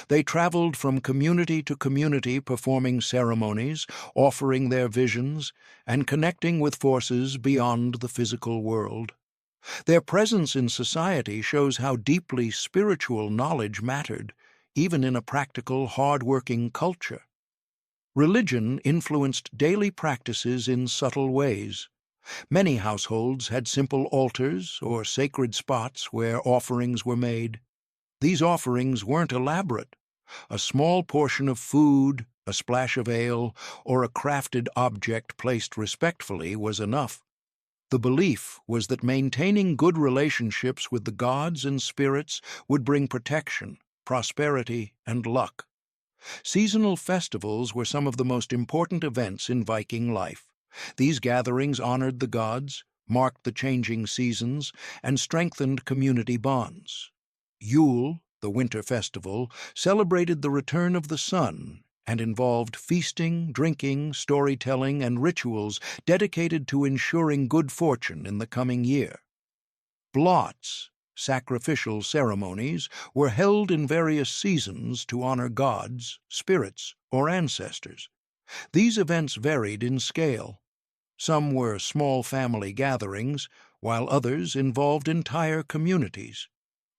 They traveled from community to community performing ceremonies, offering their visions, and connecting with forces beyond the physical world. Their presence in society shows how deeply spiritual knowledge mattered, even in a practical, hard-working culture. Religion influenced daily practices in subtle ways. Many households had simple altars or sacred spots where offerings were made. These offerings weren't elaborate. A small portion of food, a splash of ale, or a crafted object placed respectfully was enough. The belief was that maintaining good relationships with the gods and spirits would bring protection, prosperity, and luck. Seasonal festivals were some of the most important events in Viking life. These gatherings honored the gods, marked the changing seasons, and strengthened community bonds. Yule, the winter festival, celebrated the return of the sun and involved feasting, drinking, storytelling, and rituals dedicated to ensuring good fortune in the coming year. Blots, sacrificial ceremonies, were held in various seasons to honor gods, spirits, or ancestors. These events varied in scale. Some were small family gatherings, while others involved entire communities.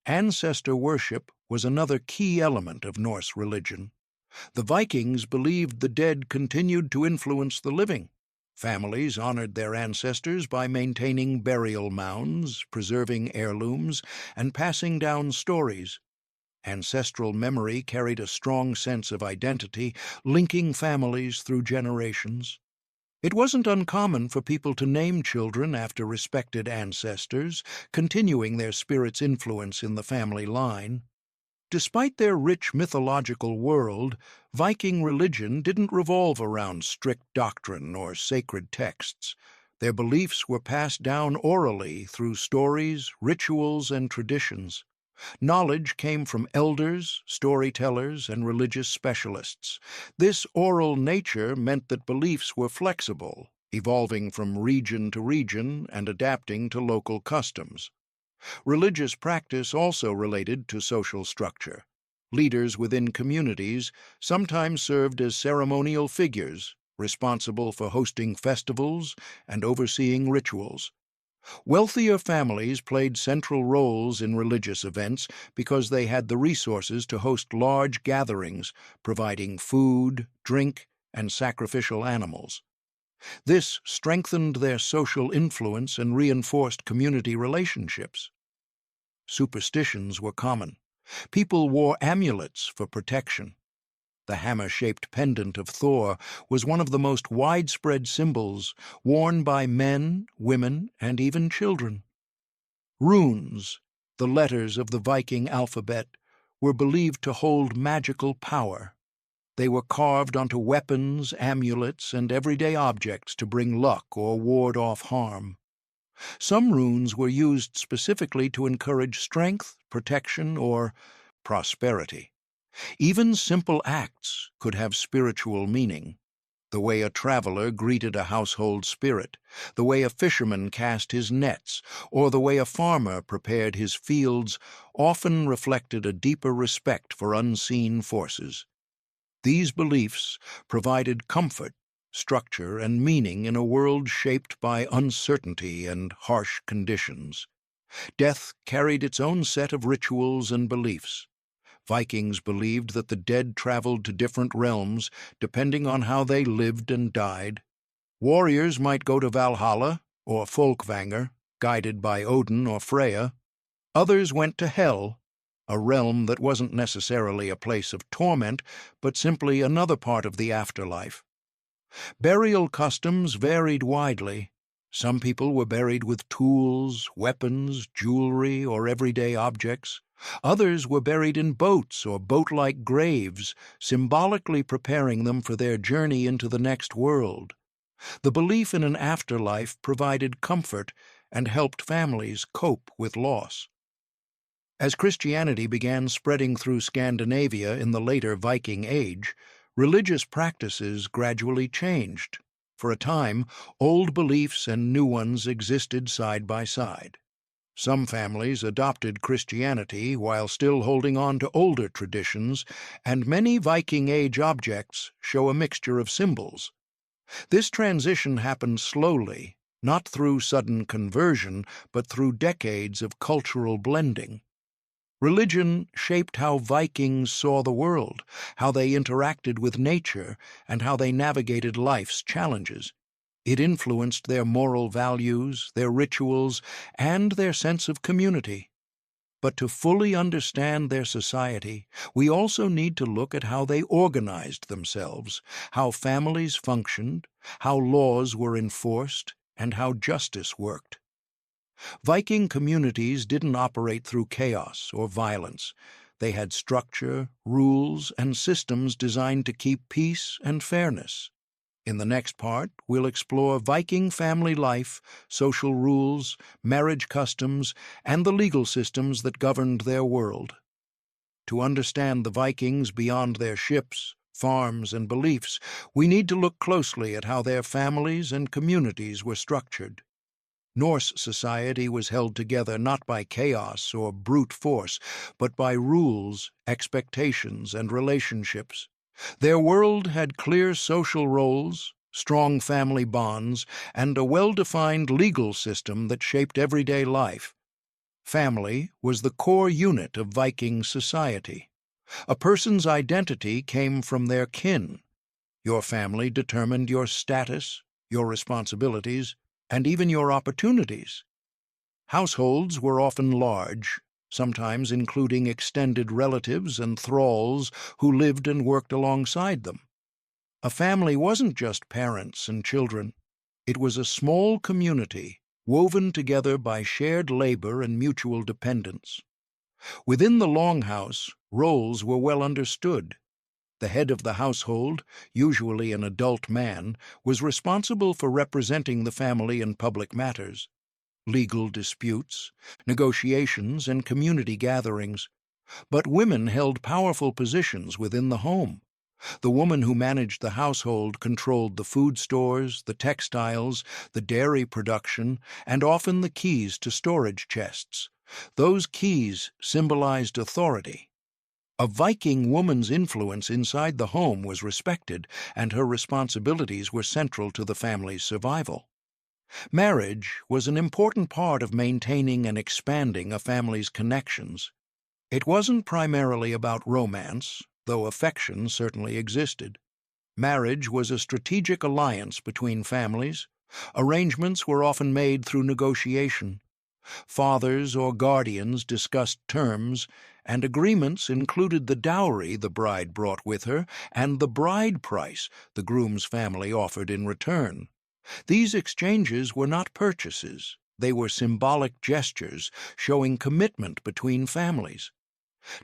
Ancestor worship was another key element of Norse religion. The Vikings believed the dead continued to influence the living. Families honored their ancestors by maintaining burial mounds, preserving heirlooms, and passing down stories. Ancestral memory carried a strong sense of identity, linking families through generations. It wasn't uncommon for people to name children after respected ancestors, continuing their spirit's influence in the family line. Despite their rich mythological world, Viking religion didn't revolve around strict doctrine or sacred texts. Their beliefs were passed down orally through stories, rituals, and traditions. Knowledge came from elders, storytellers, and religious specialists. This oral nature meant that beliefs were flexible, evolving from region to region and adapting to local customs. Religious practice also related to social structure. Leaders within communities sometimes served as ceremonial figures, responsible for hosting festivals and overseeing rituals. Wealthier families played central roles in religious events because they had the resources to host large gatherings, providing food, drink, and sacrificial animals. This strengthened their social influence and reinforced community relationships. Superstitions were common. People wore amulets for protection. The hammer-shaped pendant of Thor was one of the most widespread symbols, worn by men, women, and even children. Runes, the letters of the Viking alphabet, were believed to hold magical power. They were carved onto weapons, amulets, and everyday objects to bring luck or ward off harm. Some runes were used specifically to encourage strength, protection, or prosperity. Even simple acts could have spiritual meaning. The way a traveler greeted a household spirit, the way a fisherman cast his nets, or the way a farmer prepared his fields often reflected a deeper respect for unseen forces. These beliefs provided comfort, structure, and meaning in a world shaped by uncertainty and harsh conditions. Death carried its own set of rituals and beliefs. Vikings believed that the dead traveled to different realms depending on how they lived and died. Warriors might go to Valhalla or Folkvanger, guided by Odin or Freya. Others went to Hel, a realm that wasn't necessarily a place of torment, but simply another part of the afterlife. Burial customs varied widely. Some people were buried with tools, weapons, jewelry, or everyday objects. Others were buried in boats or boat-like graves, symbolically preparing them for their journey into the next world. The belief in an afterlife provided comfort and helped families cope with loss. As Christianity began spreading through Scandinavia in the later Viking Age, religious practices gradually changed. For a time, old beliefs and new ones existed side by side. Some families adopted Christianity while still holding on to older traditions, and many Viking Age objects show a mixture of symbols. This transition happened slowly, not through sudden conversion, but through decades of cultural blending. Religion shaped how Vikings saw the world, how they interacted with nature, and how they navigated life's challenges. It influenced their moral values, their rituals, and their sense of community. But to fully understand their society, we also need to look at how they organized themselves, how families functioned, how laws were enforced, and how justice worked. Viking communities didn't operate through chaos or violence. They had structure, rules, and systems designed to keep peace and fairness. In the next part, we'll explore Viking family life, social rules, marriage customs, and the legal systems that governed their world. To understand the Vikings beyond their ships, farms, and beliefs, we need to look closely at how their families and communities were structured. Norse society was held together not by chaos or brute force, but by rules, expectations, and relationships. Their world had clear social roles, strong family bonds, and a well-defined legal system that shaped everyday life. Family was the core unit of Viking society. A person's identity came from their kin. Your family determined your status, your responsibilities, and even your opportunities. Households were often large, sometimes including extended relatives and thralls who lived and worked alongside them. A family wasn't just parents and children. It was a small community, woven together by shared labor and mutual dependence. Within the longhouse, roles were well understood. The head of the household, usually an adult man, was responsible for representing the family in public matters, legal disputes, negotiations, and community gatherings. But women held powerful positions within the home. The woman who managed the household controlled the food stores, the textiles, the dairy production, and often the keys to storage chests. Those keys symbolized authority. A Viking woman's influence inside the home was respected, and her responsibilities were central to the family's survival. Marriage was an important part of maintaining and expanding a family's connections. It wasn't primarily about romance, though affection certainly existed. Marriage was a strategic alliance between families. Arrangements were often made through negotiation. Fathers or guardians discussed terms, and agreements included the dowry the bride brought with her and the bride price the groom's family offered in return. These exchanges were not purchases. They were symbolic gestures showing commitment between families.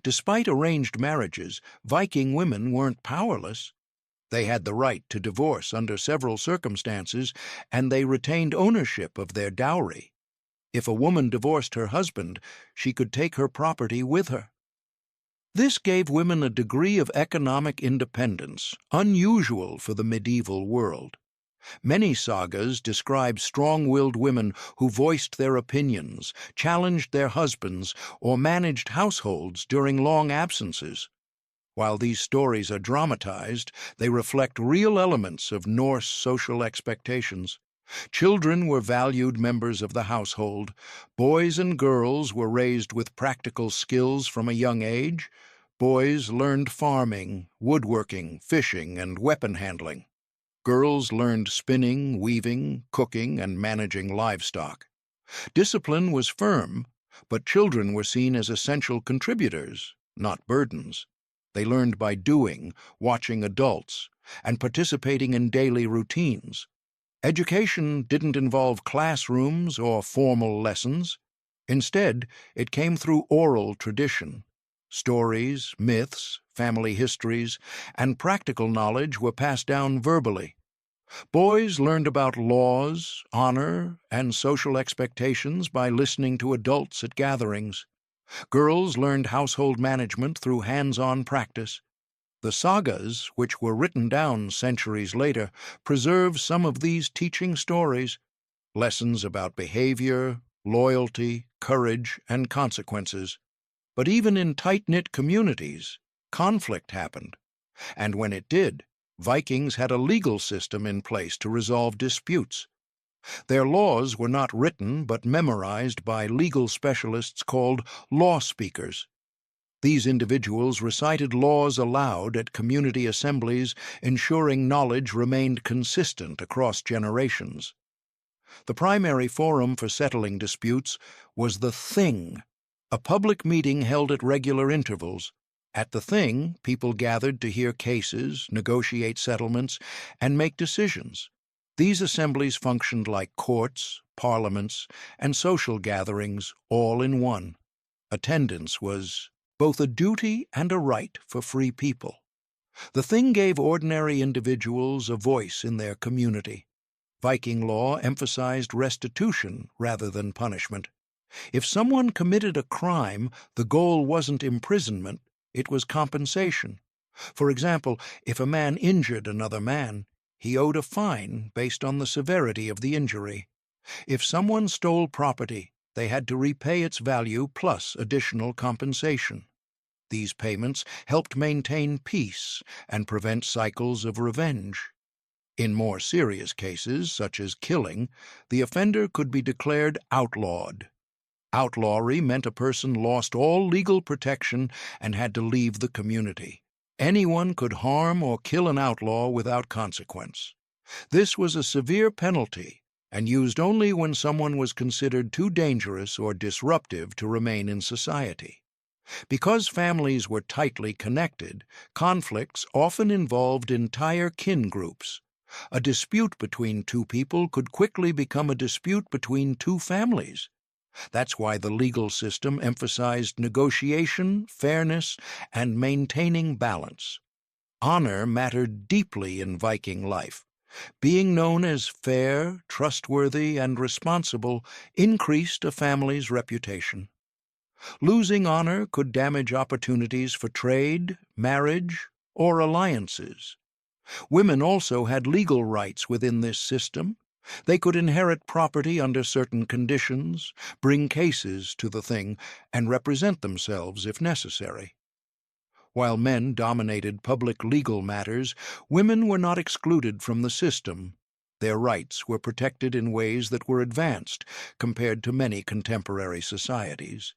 Despite arranged marriages, Viking women weren't powerless. They had the right to divorce under several circumstances, and they retained ownership of their dowry. If a woman divorced her husband, she could take her property with her. This gave women a degree of economic independence unusual for the medieval world. Many sagas describe strong-willed women who voiced their opinions, challenged their husbands, or managed households during long absences. While these stories are dramatized, they reflect real elements of Norse social expectations. Children were valued members of the household. Boys and girls were raised with practical skills from a young age. Boys learned farming, woodworking, fishing, and weapon handling. Girls learned spinning, weaving, cooking, and managing livestock. Discipline was firm, but children were seen as essential contributors, not burdens. They learned by doing, watching adults, and participating in daily routines. Education didn't involve classrooms or formal lessons. Instead, it came through oral tradition. Stories, myths, family histories, and practical knowledge were passed down verbally. Boys learned about laws, honor, and social expectations by listening to adults at gatherings. Girls learned household management through hands-on practice. The sagas, which were written down centuries later, preserve some of these teaching stories, lessons about behavior, loyalty, courage, and consequences. But even in tight-knit communities, conflict happened. And when it did, Vikings had a legal system in place to resolve disputes. Their laws were not written but memorized by legal specialists called law speakers. These individuals recited laws aloud at community assemblies, ensuring knowledge remained consistent across generations. The primary forum for settling disputes was the Thing, a public meeting held at regular intervals. At the Thing, people gathered to hear cases, negotiate settlements, and make decisions. These assemblies functioned like courts, parliaments, and social gatherings all in one. Attendance was both a duty and a right for free people. The Thing gave ordinary individuals a voice in their community. Viking law emphasized restitution rather than punishment. If someone committed a crime, the goal wasn't imprisonment, it was compensation. For example, if a man injured another man, he owed a fine based on the severity of the injury. If someone stole property, they had to repay its value plus additional compensation. These payments helped maintain peace and prevent cycles of revenge. In more serious cases, such as killing, the offender could be declared outlawed. Outlawry meant a person lost all legal protection and had to leave the community. Anyone could harm or kill an outlaw without consequence. This was a severe penalty and used only when someone was considered too dangerous or disruptive to remain in society. Because families were tightly connected, conflicts often involved entire kin groups. A dispute between two people could quickly become a dispute between two families. That's why the legal system emphasized negotiation, fairness, and maintaining balance. Honor mattered deeply in Viking life. Being known as fair, trustworthy, and responsible increased a family's reputation. Losing honor could damage opportunities for trade, marriage, or alliances. Women also had legal rights within this system. They could inherit property under certain conditions, bring cases to the Thing, and represent themselves if necessary. While men dominated public legal matters, women were not excluded from the system. Their rights were protected in ways that were advanced compared to many contemporary societies.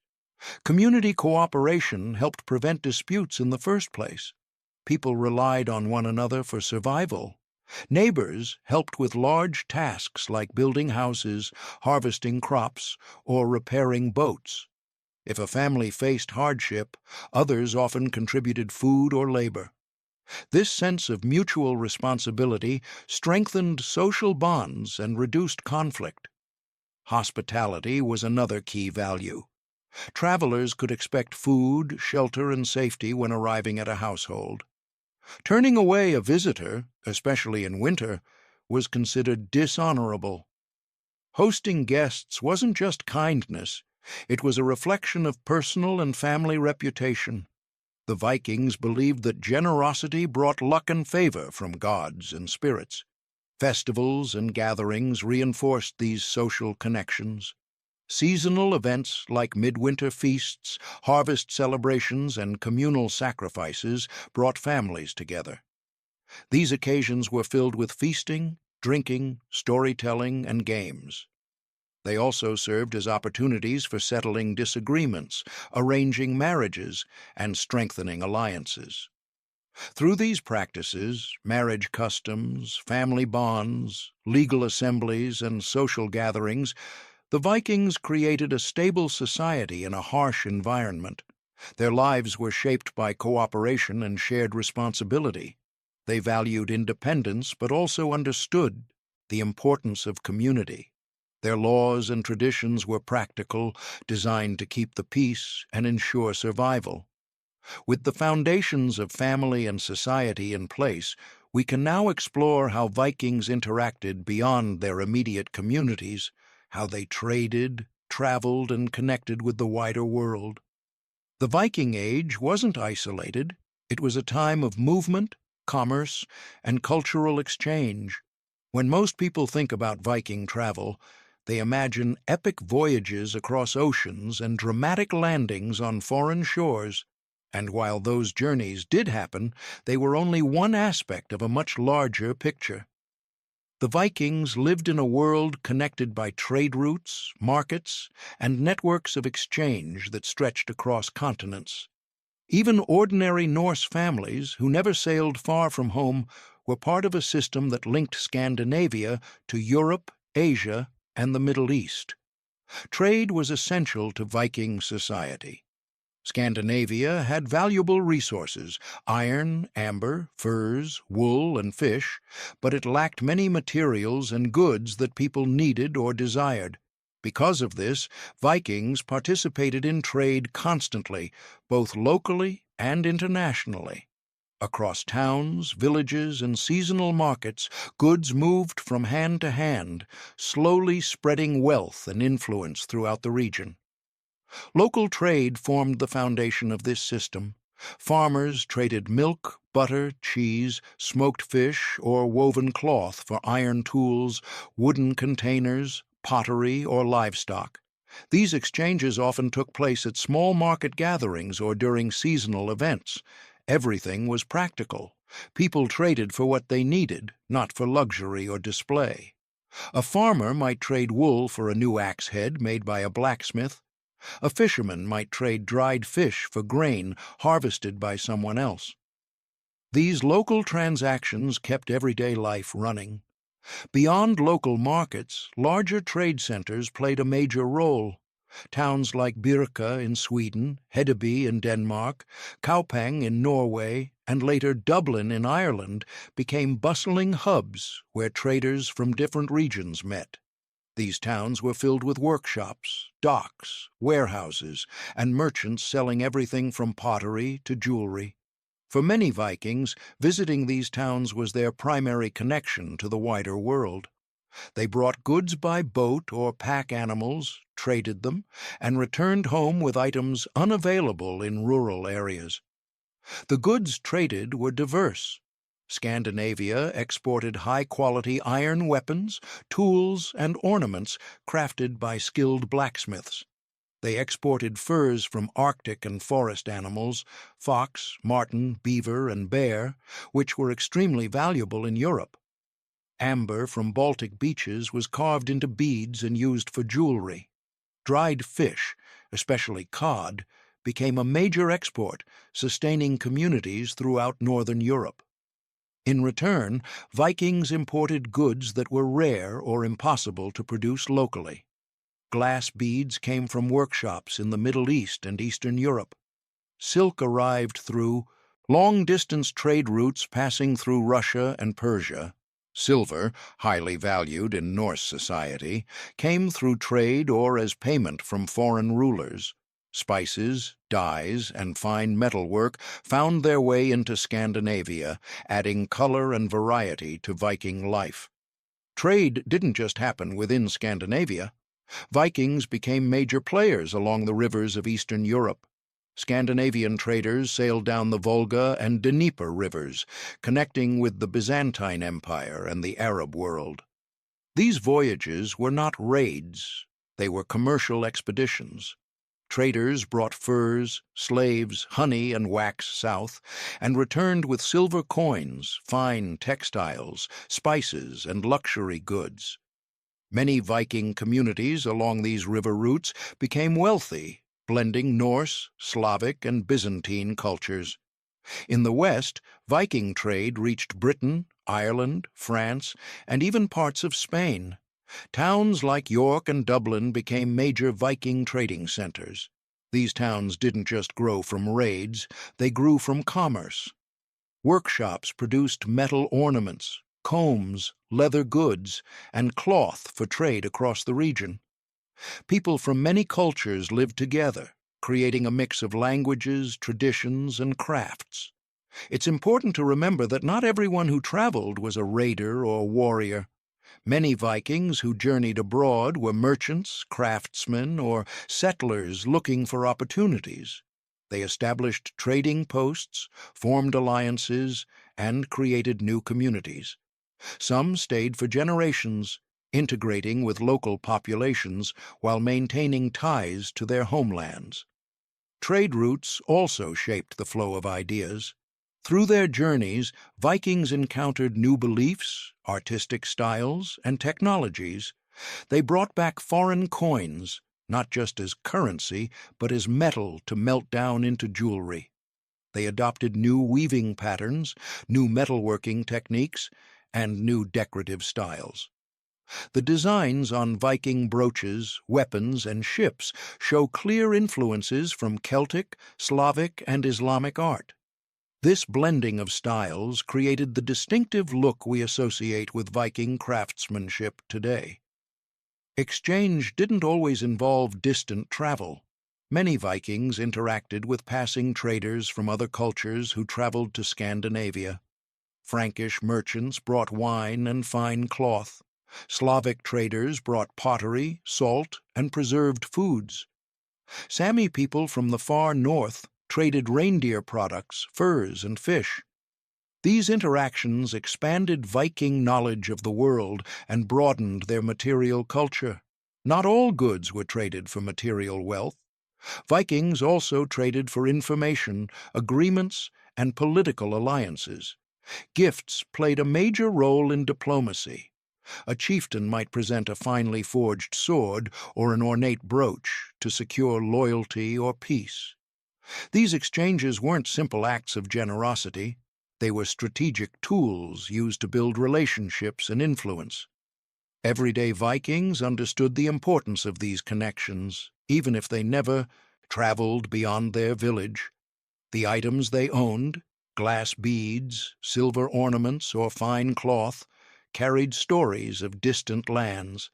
Community cooperation helped prevent disputes in the first place. People relied on one another for survival. Neighbors helped with large tasks like building houses, harvesting crops, or repairing boats. If a family faced hardship, others often contributed food or labor. This sense of mutual responsibility strengthened social bonds and reduced conflict. Hospitality was another key value. Travelers could expect food, shelter, and safety when arriving at a household. Turning away a visitor, especially in winter, was considered dishonorable. Hosting guests wasn't just kindness, it was a reflection of personal and family reputation. The Vikings believed that generosity brought luck and favor from gods and spirits. Festivals and gatherings reinforced these social connections. Seasonal events like midwinter feasts, harvest celebrations, and communal sacrifices brought families together. These occasions were filled with feasting, drinking, storytelling, and games. They also served as opportunities for settling disagreements, arranging marriages, and strengthening alliances. Through these practices, marriage customs, family bonds, legal assemblies, and social gatherings, the Vikings created a stable society in a harsh environment. Their lives were shaped by cooperation and shared responsibility. They valued independence but also understood the importance of community. Their laws and traditions were practical, designed to keep the peace and ensure survival. With the foundations of family and society in place, we can now explore how Vikings interacted beyond their immediate communities, how they traded, traveled, and connected with the wider world. The Viking Age wasn't isolated. It was a time of movement, commerce, and cultural exchange. When most people think about Viking travel, they imagine epic voyages across oceans and dramatic landings on foreign shores. And while those journeys did happen, they were only one aspect of a much larger picture. The Vikings lived in a world connected by trade routes, markets, and networks of exchange that stretched across continents. Even ordinary Norse families, who never sailed far from home, were part of a system that linked Scandinavia to Europe, Asia, and the Middle East. Trade was essential to Viking society. Scandinavia had valuable resources: iron, amber, furs, wool, and fish, but it lacked many materials and goods that people needed or desired. Because of this, Vikings participated in trade constantly, both locally and internationally. Across towns, villages, and seasonal markets, goods moved from hand to hand, slowly spreading wealth and influence throughout the region. Local trade formed the foundation of this system. Farmers traded milk, butter, cheese, smoked fish, or woven cloth for iron tools, wooden containers, pottery, or livestock. These exchanges often took place at small market gatherings or during seasonal events. Everything was practical. People traded for what they needed, not for luxury or display. A farmer might trade wool for a new axe head made by a blacksmith. A fisherman might trade dried fish for grain harvested by someone else. These local transactions kept everyday life running. Beyond local markets, larger trade centers played a major role. Towns like Birka in Sweden, Hedeby in Denmark, Kaupang in Norway, and later Dublin in Ireland became bustling hubs where traders from different regions met. These towns were filled with workshops, docks, warehouses, and merchants selling everything from pottery to jewelry. For many Vikings, visiting these towns was their primary connection to the wider world. They brought goods by boat or pack animals, traded them, and returned home with items unavailable in rural areas. The goods traded were diverse. Scandinavia exported high-quality iron weapons, tools, and ornaments crafted by skilled blacksmiths. They exported furs from Arctic and forest animals, fox, marten, beaver, and bear, which were extremely valuable in Europe. Amber from Baltic beaches was carved into beads and used for jewelry. Dried fish, especially cod, became a major export, sustaining communities throughout northern Europe. In return, Vikings imported goods that were rare or impossible to produce locally. Glass beads came from workshops in the Middle East and Eastern Europe. Silk arrived through long-distance trade routes passing through Russia and Persia. Silver, highly valued in Norse society, came through trade or as payment from foreign rulers. Spices, dyes, and fine metalwork found their way into Scandinavia, adding color and variety to Viking life. Trade didn't just happen within Scandinavia. Vikings became major players along the rivers of Eastern Europe. Scandinavian traders sailed down the Volga and Dnieper rivers, connecting with the Byzantine Empire and the Arab world. These voyages were not raids. They were commercial expeditions. Traders brought furs, slaves, honey, and wax south, and returned with silver coins, fine textiles, spices, and luxury goods. Many Viking communities along these river routes became wealthy, blending Norse, Slavic, and Byzantine cultures. In the West, Viking trade reached Britain, Ireland, France, and even parts of Spain. Towns like York and Dublin became major Viking trading centers. These towns didn't just grow from raids, they grew from commerce. Workshops produced metal ornaments, combs, leather goods, and cloth for trade across the region. People from many cultures lived together, creating a mix of languages, traditions, and crafts. It's important to remember that not everyone who traveled was a raider or warrior. Many Vikings who journeyed abroad were merchants, craftsmen, or settlers looking for opportunities. They established trading posts, formed alliances, and created new communities. Some stayed for generations, integrating with local populations while maintaining ties to their homelands. Trade routes also shaped the flow of ideas. Through their journeys, Vikings encountered new beliefs, artistic styles, and technologies. They brought back foreign coins, not just as currency, but as metal to melt down into jewelry. They adopted new weaving patterns, new metalworking techniques, and new decorative styles. The designs on Viking brooches, weapons, and ships show clear influences from Celtic, Slavic, and Islamic art. This blending of styles created the distinctive look we associate with Viking craftsmanship today. Exchange didn't always involve distant travel. Many Vikings interacted with passing traders from other cultures who traveled to Scandinavia. Frankish merchants brought wine and fine cloth. Slavic traders brought pottery, salt, and preserved foods. Sami people from the far north traded reindeer products, furs, and fish. These interactions expanded Viking knowledge of the world and broadened their material culture. Not all goods were traded for material wealth. Vikings also traded for information, agreements, and political alliances. Gifts played a major role in diplomacy. A chieftain might present a finely forged sword or an ornate brooch to secure loyalty or peace. These exchanges weren't simple acts of generosity. They were strategic tools used to build relationships and influence. Everyday Vikings understood the importance of these connections, even if they never traveled beyond their village. The items they owned, glass beads, silver ornaments, or fine cloth, carried stories of distant lands.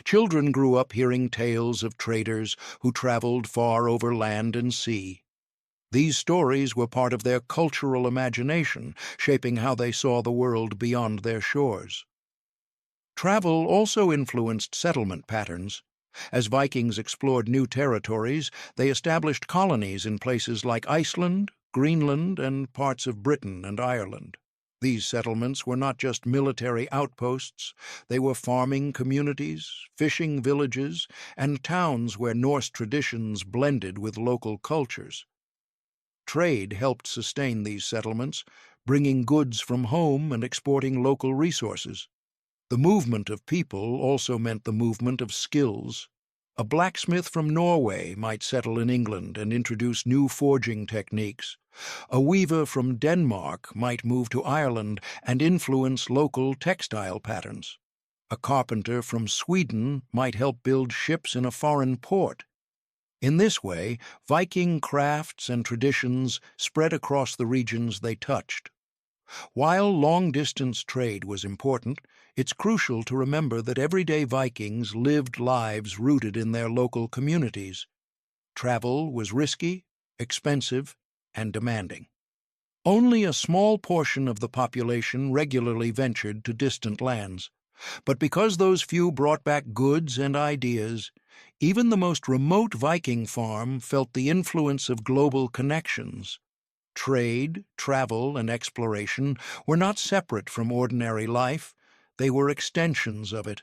Children grew up hearing tales of traders who traveled far over land and sea. These stories were part of their cultural imagination, shaping how they saw the world beyond their shores. Travel also influenced settlement patterns. As Vikings explored new territories, they established colonies in places like Iceland, Greenland, and parts of Britain and Ireland. These settlements were not just military outposts, they were farming communities, fishing villages, and towns where Norse traditions blended with local cultures. Trade helped sustain these settlements, bringing goods from home and exporting local resources. The movement of people also meant the movement of skills. A blacksmith from Norway might settle in England and introduce new forging techniques. A weaver from Denmark might move to Ireland and influence local textile patterns. A carpenter from Sweden might help build ships in a foreign port. In this way, Viking crafts and traditions spread across the regions they touched. While long-distance trade was important, it's crucial to remember that everyday Vikings lived lives rooted in their local communities. Travel was risky, expensive, and demanding. Only a small portion of the population regularly ventured to distant lands. But because those few brought back goods and ideas, even the most remote Viking farm felt the influence of global connections. Trade, travel, and exploration were not separate from ordinary life. They were extensions of it.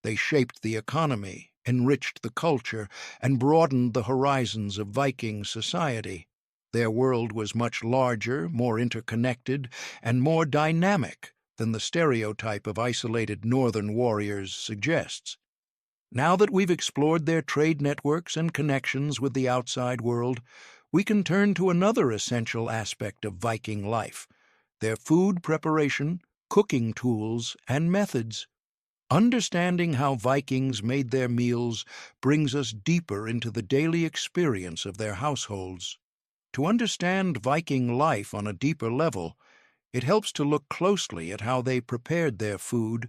They shaped the economy, enriched the culture, and broadened the horizons of Viking society. Their world was much larger, more interconnected, and more dynamic than the stereotype of isolated northern warriors suggests. Now that we've explored their trade networks and connections with the outside world, we can turn to another essential aspect of Viking life: their food preparation, cooking tools, and methods. Understanding how Vikings made their meals brings us deeper into the daily experience of their households. To understand Viking life on a deeper level, It helps to look closely at how they prepared their food,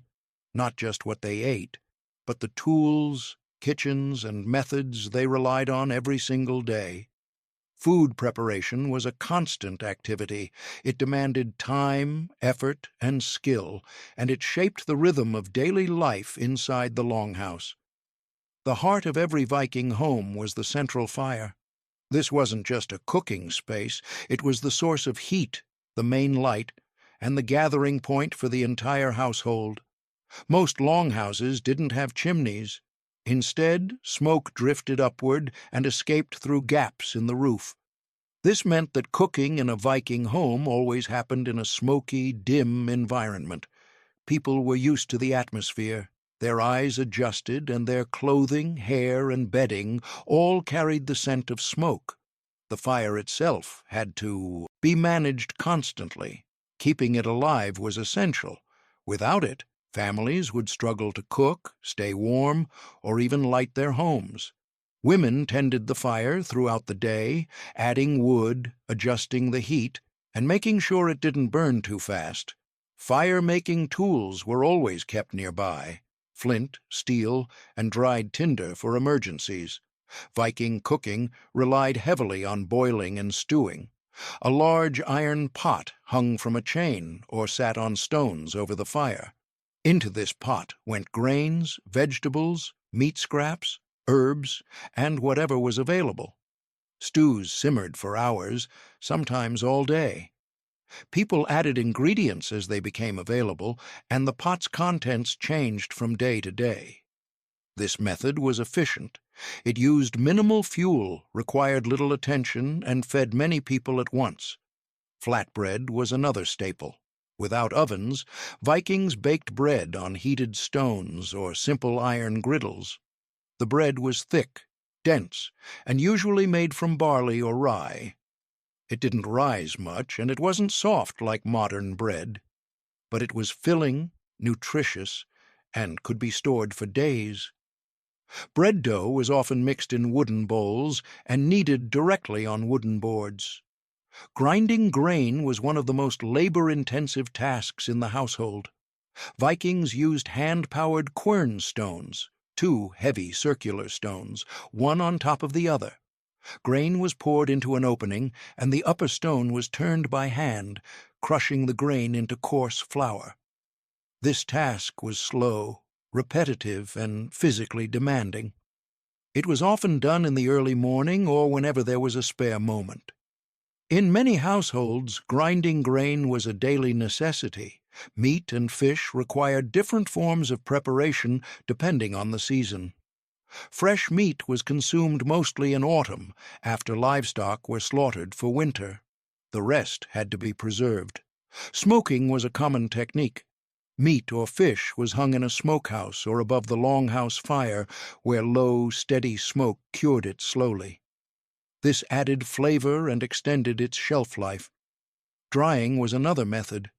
not just what they ate, but the tools, kitchens, and methods they relied on every single day. Food preparation was a constant activity. It demanded time, effort, and skill, and it shaped the rhythm of daily life inside the longhouse. The heart of every Viking home was the central fire. This wasn't just a cooking space, it was the source of heat, the main light, and the gathering point for the entire household. Most longhouses didn't have chimneys. Instead, smoke drifted upward and escaped through gaps in the roof. This meant that cooking in a Viking home always happened in a smoky, dim environment. People were used to the atmosphere. Their eyes adjusted, and their clothing, hair, and bedding all carried the scent of smoke. The fire itself had to be managed constantly. Keeping it alive was essential. Without it, families would struggle to cook, stay warm, or even light their homes. Women tended the fire throughout the day, adding wood, adjusting the heat, and making sure it didn't burn too fast. Fire-making tools were always kept nearby: flint, steel, and dried tinder for emergencies. Viking cooking relied heavily on boiling and stewing. A large iron pot hung from a chain or sat on stones over the fire. Into this pot went grains, vegetables, meat scraps, herbs, and whatever was available. Stews simmered for hours, sometimes all day. People added ingredients as they became available, and the pot's contents changed from day to day. This method was efficient. It used minimal fuel, required little attention, and fed many people at once. Flatbread was another staple. Without ovens, Vikings baked bread on heated stones or simple iron griddles. The bread was thick, dense, and usually made from barley or rye. It didn't rise much, and it wasn't soft like modern bread, but it was filling, nutritious, and could be stored for days. Bread dough was often mixed in wooden bowls and kneaded directly on wooden boards. Grinding grain was one of the most labor-intensive tasks in the household. Vikings used hand-powered quern stones, two heavy circular stones, one on top of the other. Grain was poured into an opening, and the upper stone was turned by hand, crushing the grain into coarse flour. This task was slow, repetitive, and physically demanding. It was often done in the early morning or whenever there was a spare moment. In many households, grinding grain was a daily necessity. Meat and fish required different forms of preparation depending on the season. Fresh meat was consumed mostly in autumn, after livestock were slaughtered for winter. The rest had to be preserved. Smoking was a common technique. Meat or fish was hung in a smokehouse or above the longhouse fire, where low, steady smoke cured it slowly. This added flavor and extended its shelf life. Drying was another method.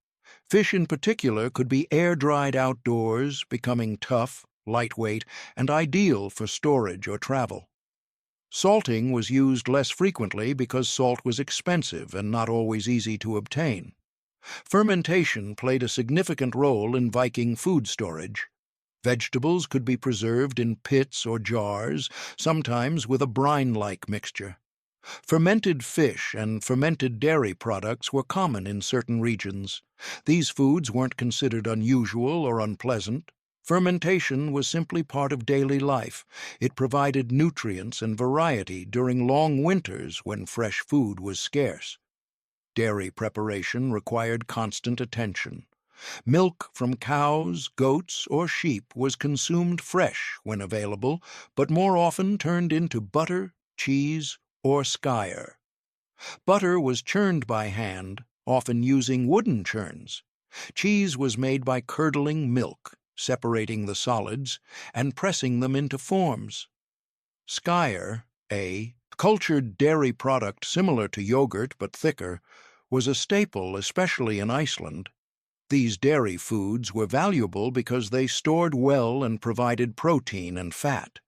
Fish in particular could be air-dried outdoors, becoming tough, lightweight, and ideal for storage or travel. Salting was used less frequently because salt was expensive and not always easy to obtain. Fermentation played a significant role in Viking food storage. Vegetables could be preserved in pits or jars, sometimes with a brine-like mixture. Fermented fish and fermented dairy products were common in certain regions. These foods weren't considered unusual or unpleasant. Fermentation was simply part of daily life. It provided nutrients and variety during long winters when fresh food was scarce. Dairy preparation required constant attention. Milk from cows, goats, or sheep was consumed fresh when available, but more often turned into butter, cheese, or skyr. Butter was churned by hand, often using wooden churns. Cheese was made by curdling milk, separating the solids, and pressing them into forms. Skyr, a cultured dairy product similar to yogurt but thicker, was a staple, especially in Iceland. These dairy foods were valuable because they stored well and provided protein and fat.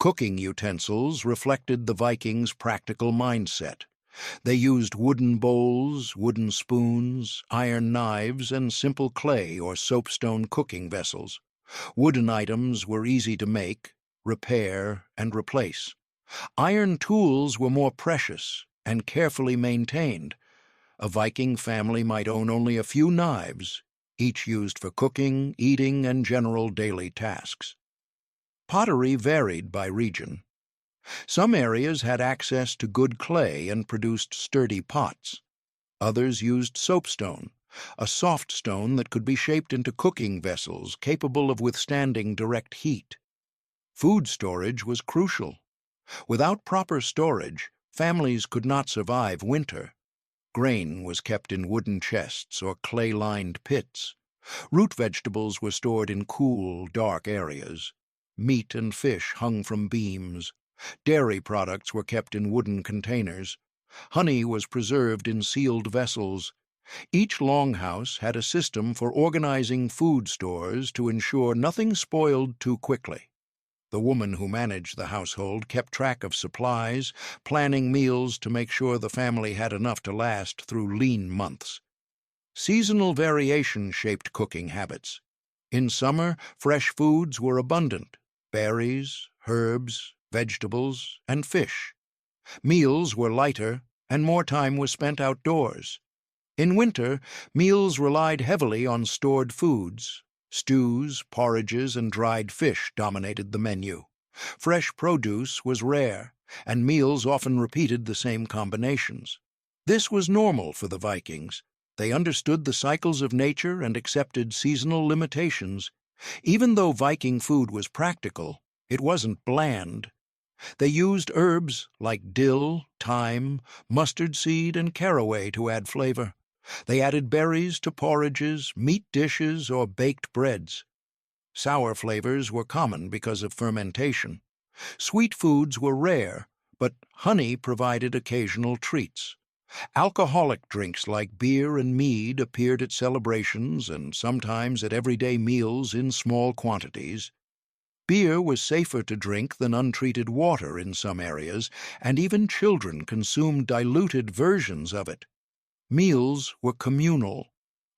Cooking utensils reflected the Vikings' practical mindset. They used wooden bowls, wooden spoons, iron knives, and simple clay or soapstone cooking vessels. Wooden items were easy to make, repair, and replace. Iron tools were more precious and carefully maintained. A Viking family might own only a few knives, each used for cooking, eating, and general daily tasks. Pottery varied by region. Some areas had access to good clay and produced sturdy pots. Others used soapstone, a soft stone that could be shaped into cooking vessels capable of withstanding direct heat. Food storage was crucial. Without proper storage, families could not survive winter. Grain was kept in wooden chests or clay-lined pits. Root vegetables were stored in cool, dark areas. Meat and fish hung from beams. Dairy products were kept in wooden containers. Honey was preserved in sealed vessels. Each longhouse had a system for organizing food stores to ensure nothing spoiled too quickly. The woman who managed the household kept track of supplies, planning meals to make sure the family had enough to last through lean months. Seasonal variation shaped cooking habits. In summer, fresh foods were abundant: berries, herbs, vegetables, and fish. Meals were lighter, and more time was spent outdoors. In winter, meals relied heavily on stored foods. Stews, porridges, and dried fish dominated the menu. Fresh produce was rare, and meals often repeated the same combinations. This was normal for the Vikings. They understood the cycles of nature and accepted seasonal limitations. Even though Viking food was practical, it wasn't bland. They used herbs like dill, thyme, mustard seed, and caraway to add flavor. They added berries to porridges, meat dishes, or baked breads. Sour flavors were common because of fermentation. Sweet foods were rare, but honey provided occasional treats. Alcoholic drinks like beer and mead appeared at celebrations and sometimes at everyday meals in small quantities. Beer was safer to drink than untreated water in some areas, and even children consumed diluted versions of it. Meals were communal.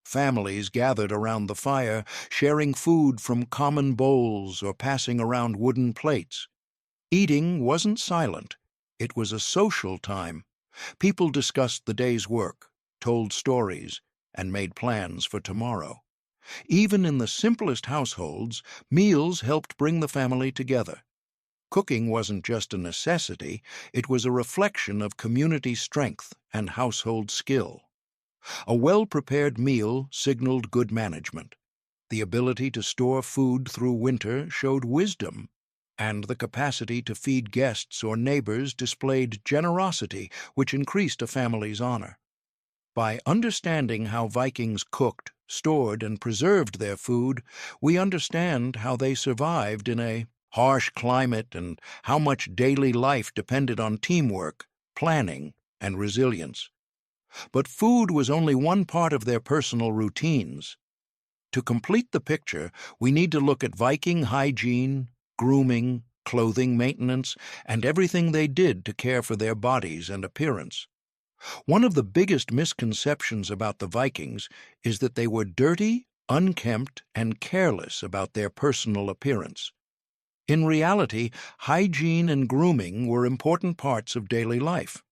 Families gathered around the fire, sharing food from common bowls or passing around wooden plates. Eating wasn't silent. It was a social time. People discussed the day's work, told stories, and made plans for tomorrow. Even in the simplest households, meals helped bring the family together. Cooking wasn't just a necessity, it was a reflection of community strength and household skill. A well-prepared meal signaled good management. The ability to store food through winter showed wisdom, and the capacity to feed guests or neighbors displayed generosity, which increased a family's honor. By understanding how Vikings cooked, stored, and preserved their food, we understand how they survived in a harsh climate and how much daily life depended on teamwork, planning, and resilience. But food was only one part of their personal routines. To complete the picture, we need to look at Viking hygiene, grooming, clothing maintenance, and everything they did to care for their bodies and appearance. One of the biggest misconceptions about the Vikings is that they were dirty, unkempt, and careless about their personal appearance. In reality, hygiene and grooming were important parts of daily life.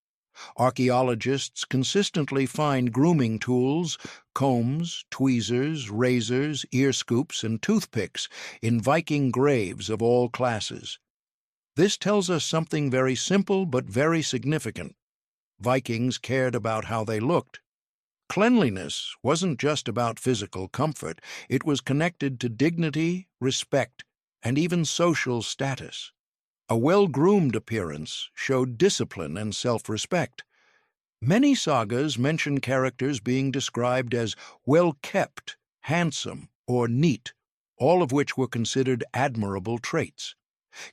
Archaeologists consistently find grooming tools, combs, tweezers, razors, ear scoops, and toothpicks in Viking graves of all classes. This tells us something very simple but very significant. Vikings cared about how they looked. Cleanliness wasn't just about physical comfort, it was connected to dignity, respect, and even social status. A well-groomed appearance showed discipline and self-respect. Many sagas mention characters being described as well-kept, handsome, or neat, all of which were considered admirable traits.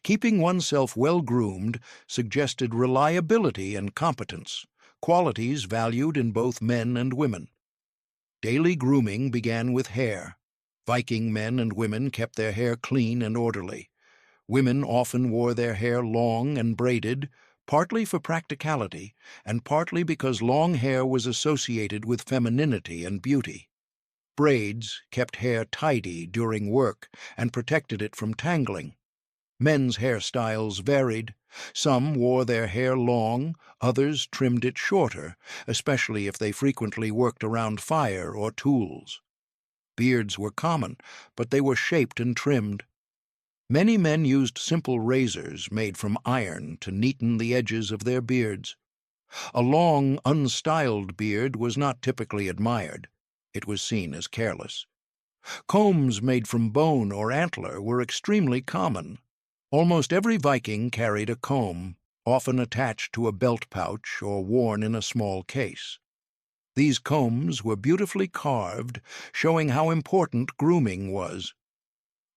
Keeping oneself well-groomed suggested reliability and competence, qualities valued in both men and women. Daily grooming began with hair. Viking men and women kept their hair clean and orderly. Women often wore their hair long and braided, partly for practicality and partly because long hair was associated with femininity and beauty. Braids kept hair tidy during work and protected it from tangling. Men's hairstyles varied. Some wore their hair long, others trimmed it shorter, especially if they frequently worked around fire or tools. Beards were common, but they were shaped and trimmed. Many men used simple razors made from iron to neaten the edges of their beards. A long, unstyled beard was not typically admired. It was seen as careless. Combs made from bone or antler were extremely common. Almost every Viking carried a comb, often attached to a belt pouch or worn in a small case. These combs were beautifully carved, showing how important grooming was.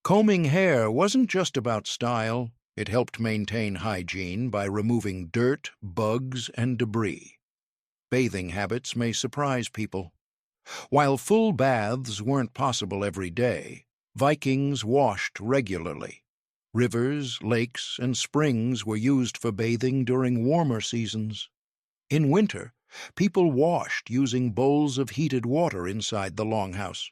Combing hair wasn't just about style. It helped maintain hygiene by removing dirt, bugs, and debris. Bathing habits may surprise people. While full baths weren't possible every day, Vikings washed regularly. Rivers, lakes, and springs were used for bathing during warmer seasons. In winter, people washed using bowls of heated water inside the longhouse.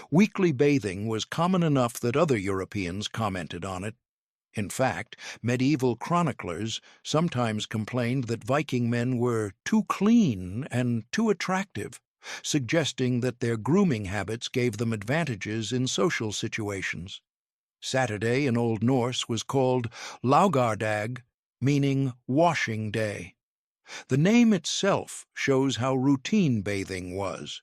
Weekly bathing was common enough that other Europeans commented on it. In fact, medieval chroniclers sometimes complained that Viking men were too clean and too attractive, suggesting that their grooming habits gave them advantages in social situations. Saturday in Old Norse was called Laugardag, meaning washing day. The name itself shows how routine bathing was.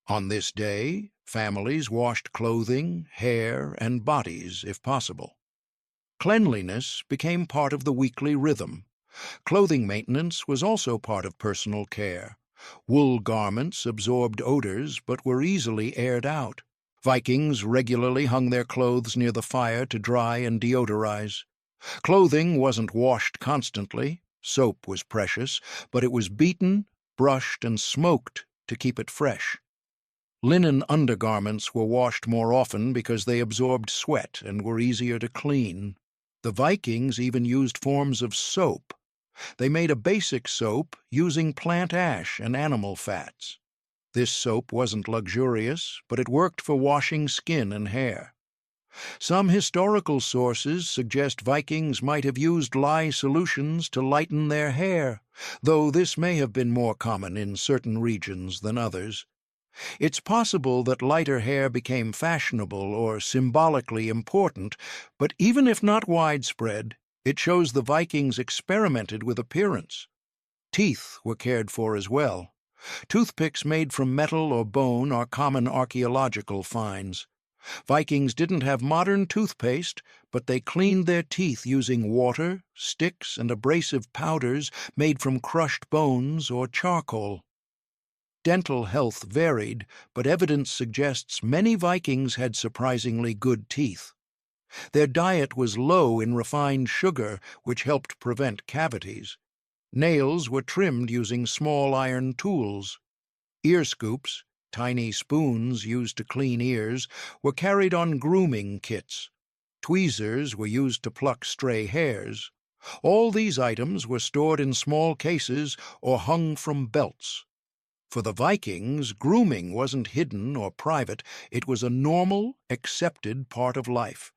On this day, families washed clothing, hair, and bodies if possible. Cleanliness became part of the weekly rhythm. Clothing maintenance was also part of personal care. Wool garments absorbed odors but were easily aired out. Vikings regularly hung their clothes near the fire to dry and deodorize. Clothing wasn't washed constantly. Soap was precious, but it was beaten, brushed, and smoked to keep it fresh. Linen undergarments were washed more often because they absorbed sweat and were easier to clean. The Vikings even used forms of soap. They made a basic soap using plant ash and animal fats. This soap wasn't luxurious, but it worked for washing skin and hair. Some historical sources suggest Vikings might have used lye solutions to lighten their hair, though this may have been more common in certain regions than others. It's possible that lighter hair became fashionable or symbolically important, but even if not widespread, it shows the Vikings experimented with appearance. Teeth were cared for as well. Toothpicks made from metal or bone are common archaeological finds. Vikings didn't have modern toothpaste, but they cleaned their teeth using water, sticks, and abrasive powders made from crushed bones or charcoal. Dental health varied, but evidence suggests many Vikings had surprisingly good teeth. Their diet was low in refined sugar, which helped prevent cavities. Nails were trimmed using small iron tools. Ear scoops, tiny spoons used to clean ears, were carried on grooming kits. Tweezers were used to pluck stray hairs. All these items were stored in small cases or hung from belts. For the Vikings, grooming wasn't hidden or private. It was a normal, accepted part of life.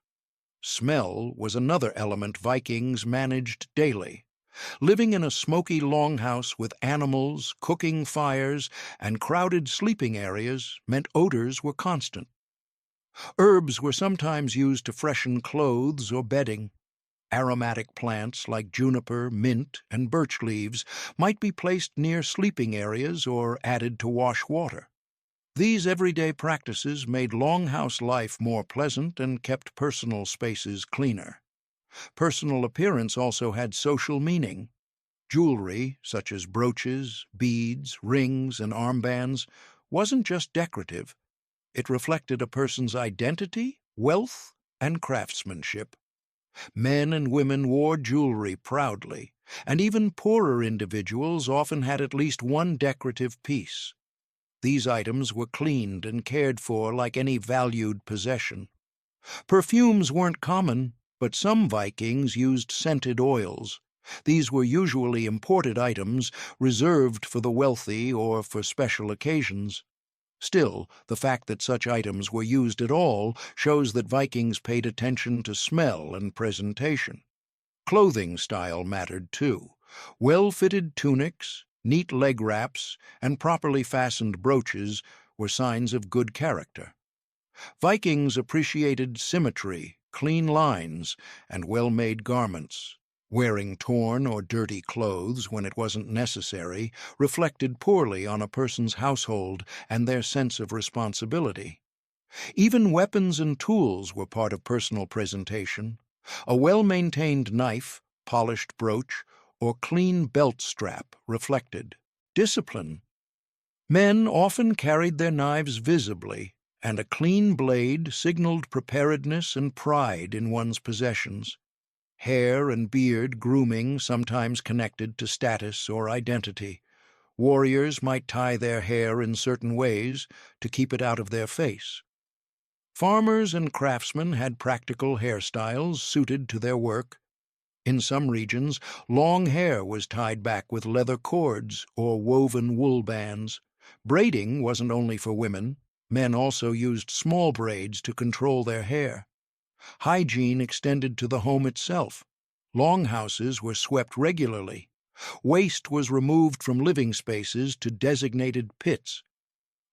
Smell was another element Vikings managed daily. Living in a smoky longhouse with animals, cooking fires, and crowded sleeping areas meant odors were constant. Herbs were sometimes used to freshen clothes or bedding. Aromatic plants like juniper, mint, and birch leaves might be placed near sleeping areas or added to wash water. These everyday practices made longhouse life more pleasant and kept personal spaces cleaner. Personal appearance also had social meaning. Jewelry, such as brooches, beads, rings, and armbands, wasn't just decorative. It reflected a person's identity, wealth, and craftsmanship. Men and women wore jewelry proudly, and even poorer individuals often had at least one decorative piece. These items were cleaned and cared for like any valued possession. Perfumes weren't common, but some Vikings used scented oils. These were usually imported items reserved for the wealthy or for special occasions. Still, the fact that such items were used at all shows that Vikings paid attention to smell and presentation. Clothing style mattered too. Well-fitted tunics, neat leg wraps, and properly fastened brooches were signs of good character. Vikings appreciated symmetry, clean lines, and well-made garments. Wearing torn or dirty clothes when it wasn't necessary reflected poorly on a person's household and their sense of responsibility. Even weapons and tools were part of personal presentation. A well-maintained knife, polished brooch, or clean belt strap reflected discipline. Men often carried their knives visibly, and a clean blade signaled preparedness and pride in one's possessions. Hair and beard grooming sometimes connected to status or identity. Warriors might tie their hair in certain ways to keep it out of their face. Farmers and craftsmen had practical hairstyles suited to their work. In some regions, long hair was tied back with leather cords or woven wool bands. Braiding wasn't only for women. Men also used small braids to control their hair. Hygiene extended to the home itself. Longhouses were swept regularly. Waste was removed from living spaces to designated pits.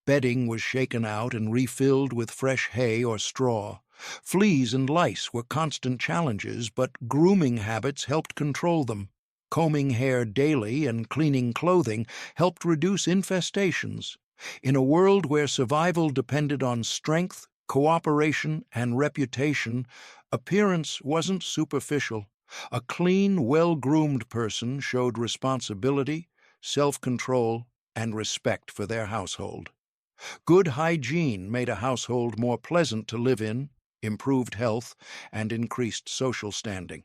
Bedding was shaken out and refilled with fresh hay or straw. Fleas and lice were constant challenges, but grooming habits helped control them. Combing hair daily and cleaning clothing helped reduce infestations. In a world where survival depended on strength, cooperation, and reputation, appearance wasn't superficial. A clean, well-groomed person showed responsibility, self-control, and respect for their household. Good hygiene made a household more pleasant to live in, improved health, and increased social standing.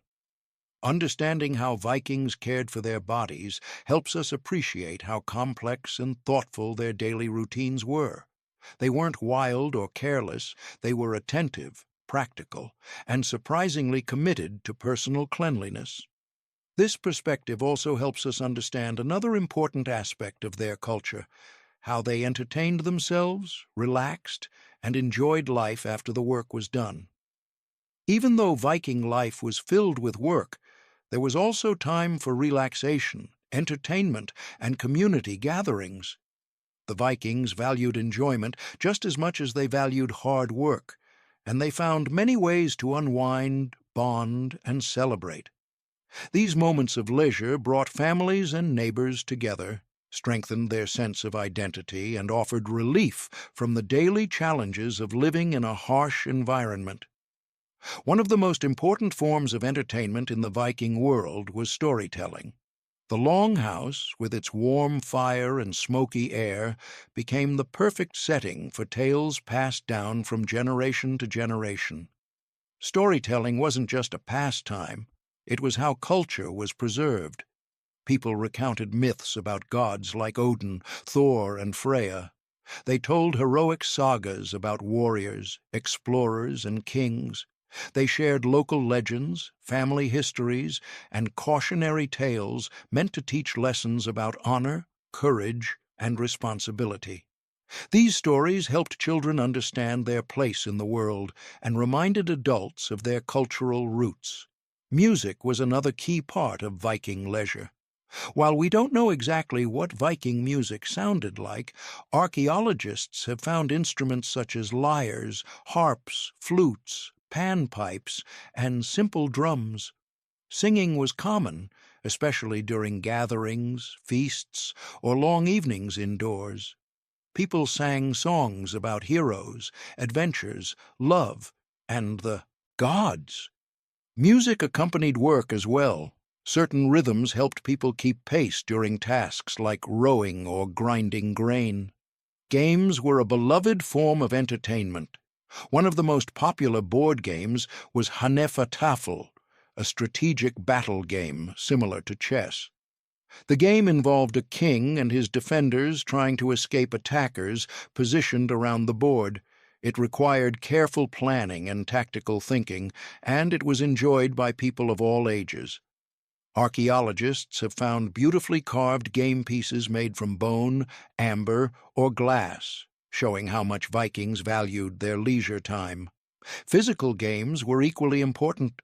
Understanding how Vikings cared for their bodies helps us appreciate how complex and thoughtful their daily routines were. They weren't wild or careless, they were attentive, practical, and surprisingly committed to personal cleanliness. This perspective also helps us understand another important aspect of their culture: how they entertained themselves, relaxed, and enjoyed life after the work was done. Even though Viking life was filled with work, there was also time for relaxation, entertainment, and community gatherings. The Vikings valued enjoyment just as much as they valued hard work, and they found many ways to unwind, bond, and celebrate. These moments of leisure brought families and neighbors together, strengthened their sense of identity, and offered relief from the daily challenges of living in a harsh environment. One of the most important forms of entertainment in the Viking world was storytelling. The longhouse, with its warm fire and smoky air, became the perfect setting for tales passed down from generation to generation. Storytelling wasn't just a pastime, it was how culture was preserved. People recounted myths about gods like Odin, Thor, and Freya. They told heroic sagas about warriors, explorers, and kings. They shared local legends, family histories, and cautionary tales meant to teach lessons about honor, courage, and responsibility. These stories helped children understand their place in the world and reminded adults of their cultural roots. Music was another key part of Viking leisure. While we don't know exactly what Viking music sounded like, archaeologists have found instruments such as lyres, harps, flutes, panpipes, and simple drums. Singing was common, especially during gatherings, feasts, or long evenings indoors. People sang songs about heroes, adventures, love, and the gods. Music accompanied work as well. Certain rhythms helped people keep pace during tasks like rowing or grinding grain. Games were a beloved form of entertainment. One of the most popular board games was Tafel, a strategic battle game similar to chess. The game involved a king and his defenders trying to escape attackers positioned around the board. It required careful planning and tactical thinking, and it was enjoyed by people of all ages. Archaeologists have found beautifully carved game pieces made from bone, amber, or glass, showing how much Vikings valued their leisure time. Physical games were equally important.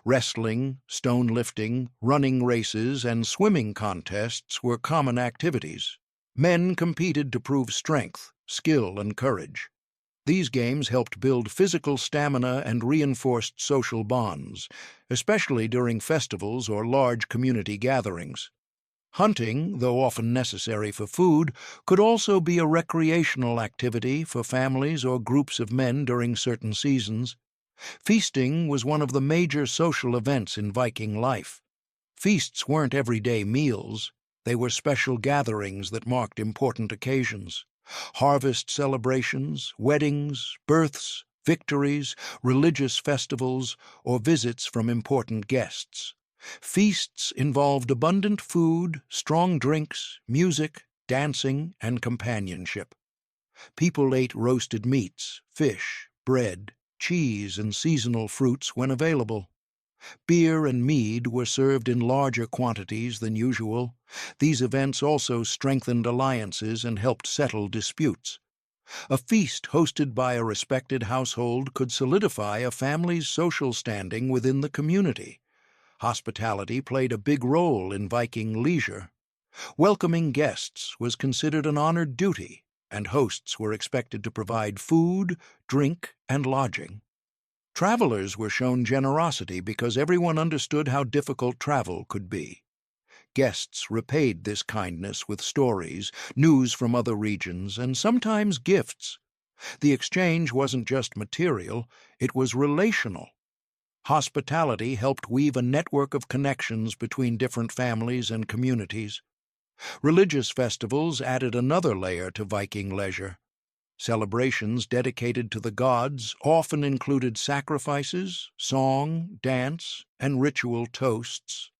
Wrestling, stone lifting, running races, and swimming contests were common activities. Men competed to prove strength, skill, and courage. These games helped build physical stamina and reinforced social bonds, especially during festivals or large community gatherings. Hunting, though often necessary for food, could also be a recreational activity for families or groups of men during certain seasons. Feasting was one of the major social events in Viking life. Feasts weren't everyday meals. They were special gatherings that marked important occasions. Harvest celebrations, weddings, births, victories, religious festivals, or visits from important guests. Feasts involved abundant food, strong drinks, music, dancing, and companionship. People ate roasted meats, fish, bread, cheese, and seasonal fruits when available. Beer and mead were served in larger quantities than usual. These events also strengthened alliances and helped settle disputes. A feast hosted by a respected household could solidify a family's social standing within the community. Hospitality played a big role in Viking leisure. Welcoming guests was considered an honored duty, and hosts were expected to provide food, drink, and lodging. Travelers were shown generosity because everyone understood how difficult travel could be. Guests repaid this kindness with stories, news from other regions, and sometimes gifts. The exchange wasn't just material, it was relational. Hospitality helped weave a network of connections between different families and communities. Religious festivals added another layer to Viking leisure. Celebrations dedicated to the gods often included sacrifices, song, dance, and ritual toasts.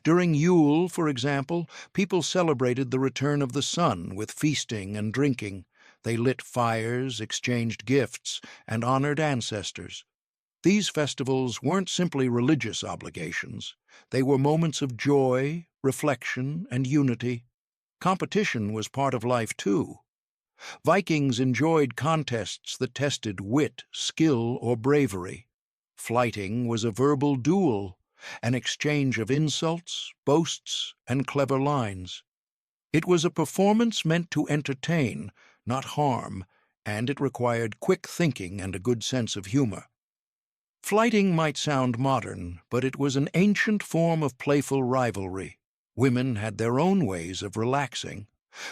During Yule, for example, people celebrated the return of the sun with feasting and drinking. They lit fires, exchanged gifts, and honored ancestors. These festivals weren't simply religious obligations. They were moments of joy, reflection, and unity. Competition was part of life, too. Vikings enjoyed contests that tested wit, skill, or bravery. Flyting was a verbal duel, an exchange of insults, boasts, and clever lines. It was a performance meant to entertain, not harm, and it required quick thinking and a good sense of humor. Flyting might sound modern, but it was an ancient form of playful rivalry. Women had their own ways of relaxing.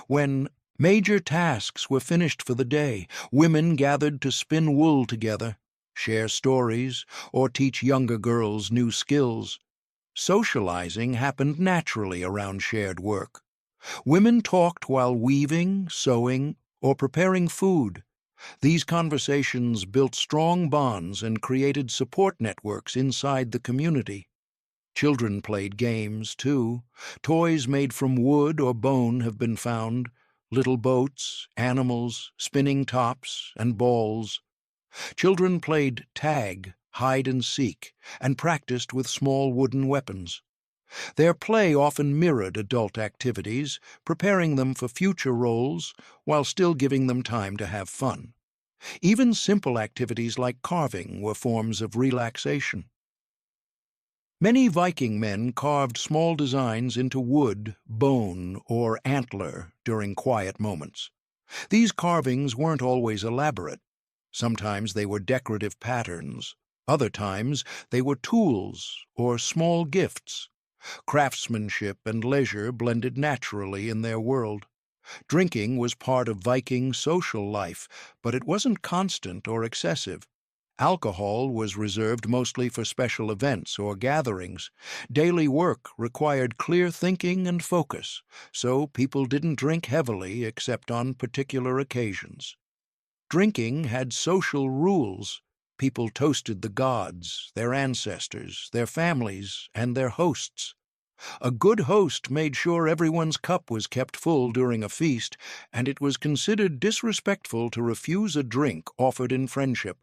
When major tasks were finished for the day, women gathered to spin wool together, share stories, or teach younger girls new skills. Socializing happened naturally around shared work. Women talked while weaving, sewing, or preparing food. These conversations built strong bonds and created support networks inside the community. Children played games, too. Toys made from wood or bone have been found. Little boats, animals, spinning tops, and balls. Children played tag, hide and seek, and practiced with small wooden weapons. Their play often mirrored adult activities, preparing them for future roles while still giving them time to have fun. Even simple activities like carving were forms of relaxation. Many Viking men carved small designs into wood, bone, or antler during quiet moments. These carvings weren't always elaborate. Sometimes they were decorative patterns. Other times they were tools or small gifts. Craftsmanship and leisure blended naturally in their world. Drinking was part of Viking social life, but it wasn't constant or excessive. Alcohol was reserved mostly for special events or gatherings. Daily work required clear thinking and focus, so people didn't drink heavily except on particular occasions. Drinking had social rules. People toasted the gods, their ancestors, their families, and their hosts. A good host made sure everyone's cup was kept full during a feast, and it was considered disrespectful to refuse a drink offered in friendship.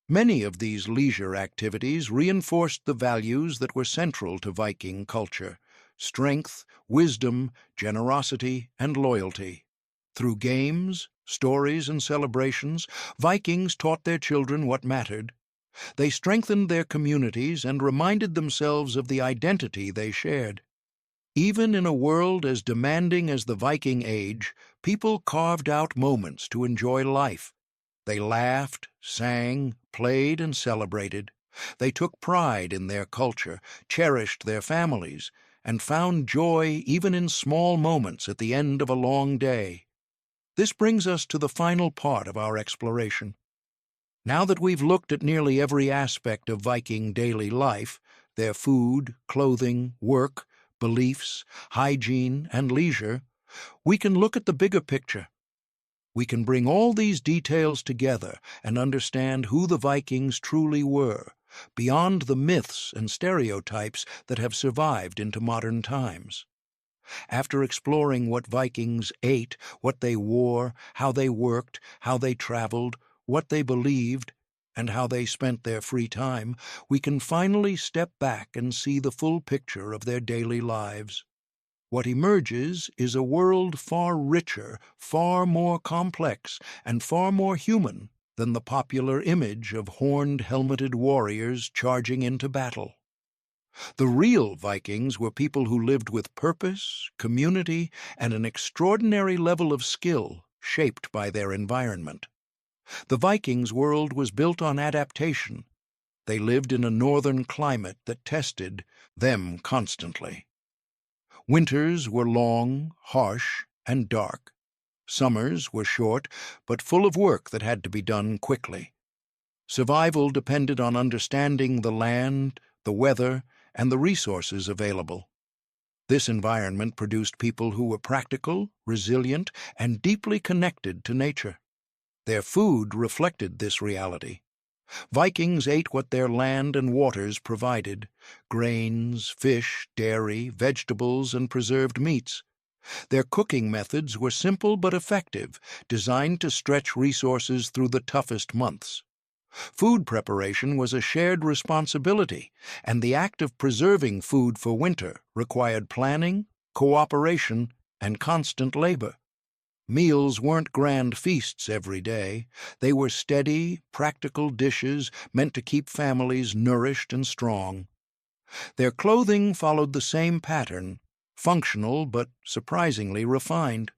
Many of these leisure activities reinforced the values that were central to Viking culture: strength, wisdom, generosity, and loyalty. Through games, stories, and celebrations, Vikings taught their children what mattered. They strengthened their communities and reminded themselves of the identity they shared. Even in a world as demanding as the Viking Age, people carved out moments to enjoy life. They laughed, sang, played, and celebrated. They took pride in their culture, cherished their families, and found joy even in small moments at the end of a long day. This brings us to the final part of our exploration. Now that we've looked at nearly every aspect of Viking daily life, their food, clothing, work, beliefs, hygiene, and leisure, we can look at the bigger picture. We can bring all these details together and understand who the Vikings truly were, beyond the myths and stereotypes that have survived into modern times. After exploring what Vikings ate, what they wore, how they worked, how they traveled, what they believed, and how they spent their free time, we can finally step back and see the full picture of their daily lives. What emerges is a world far richer, far more complex, and far more human than the popular image of horned, helmeted warriors charging into battle. The real Vikings were people who lived with purpose, community, and an extraordinary level of skill shaped by their environment. The Vikings' world was built on adaptation. They lived in a northern climate that tested them constantly. Winters were long, harsh, and dark. Summers were short, but full of work that had to be done quickly. Survival depended on understanding the land, the weather, and the resources available. This environment produced people who were practical, resilient, and deeply connected to nature. Their food reflected this reality. Vikings ate what their land and waters provided: grains, fish, dairy, vegetables, and preserved meats. Their cooking methods were simple but effective, designed to stretch resources through the toughest months. Food preparation was a shared responsibility, and the act of preserving food for winter required planning, cooperation, and constant labor. Meals weren't grand feasts every day. They were steady, practical dishes meant to keep families nourished and strong. Their clothing followed the same pattern, functional but surprisingly refined.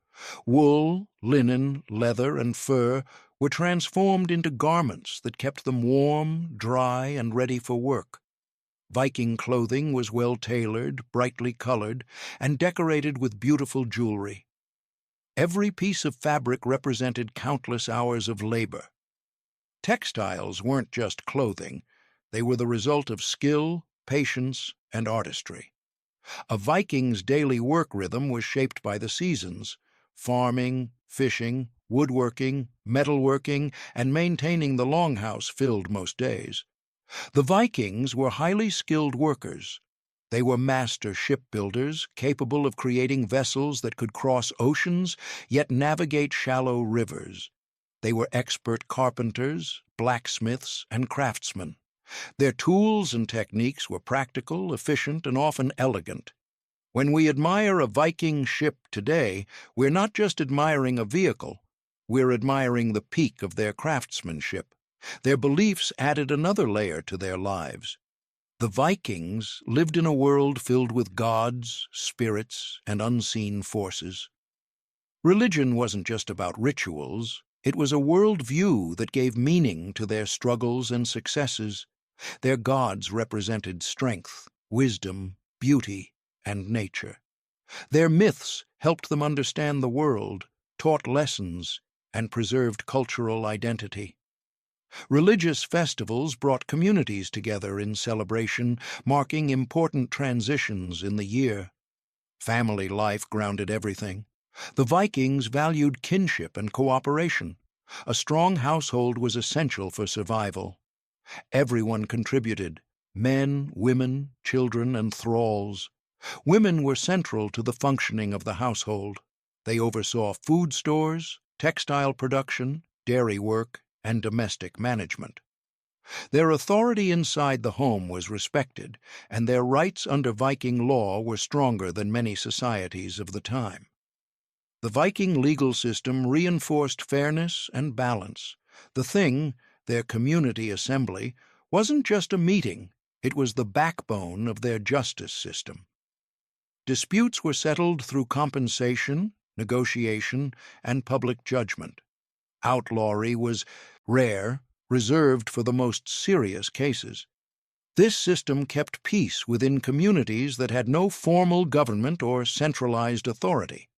Wool, linen, leather, and fur were transformed into garments that kept them warm, dry, and ready for work. Viking clothing was well-tailored, brightly colored, and decorated with beautiful jewelry. Every piece of fabric represented countless hours of labor. Textiles weren't just clothing. They were the result of skill, patience, and artistry. A Viking's daily work rhythm was shaped by the seasons: farming, fishing, woodworking, metalworking, and maintaining the longhouse filled most days. The Vikings were highly skilled workers. They were master shipbuilders, capable of creating vessels that could cross oceans, yet navigate shallow rivers. They were expert carpenters, blacksmiths, and craftsmen. Their tools and techniques were practical, efficient, and often elegant. When we admire a Viking ship today, we're not just admiring a vehicle, we're admiring the peak of their craftsmanship. Their beliefs added another layer to their lives. The Vikings lived in a world filled with gods, spirits, and unseen forces. Religion wasn't just about rituals. It was a worldview that gave meaning to their struggles and successes. Their gods represented strength, wisdom, beauty, and nature. Their myths helped them understand the world, taught lessons, and preserved cultural identity. Religious festivals brought communities together in celebration, marking important transitions in the year. Family life grounded everything. The Vikings valued kinship and cooperation. A strong household was essential for survival. Everyone contributed: men, women, children, and thralls. Women were central to the functioning of the household. They oversaw food stores, textile production, dairy work, and domestic management. Their authority inside the home was respected, and their rights under Viking law were stronger than many societies of the time. The Viking legal system reinforced fairness and balance. The thing, their community assembly, wasn't just a meeting, it was the backbone of their justice system. Disputes were settled through compensation, negotiation, and public judgment. Outlawry was rare, reserved for the most serious cases. This system kept peace within communities that had no formal government or centralized authority.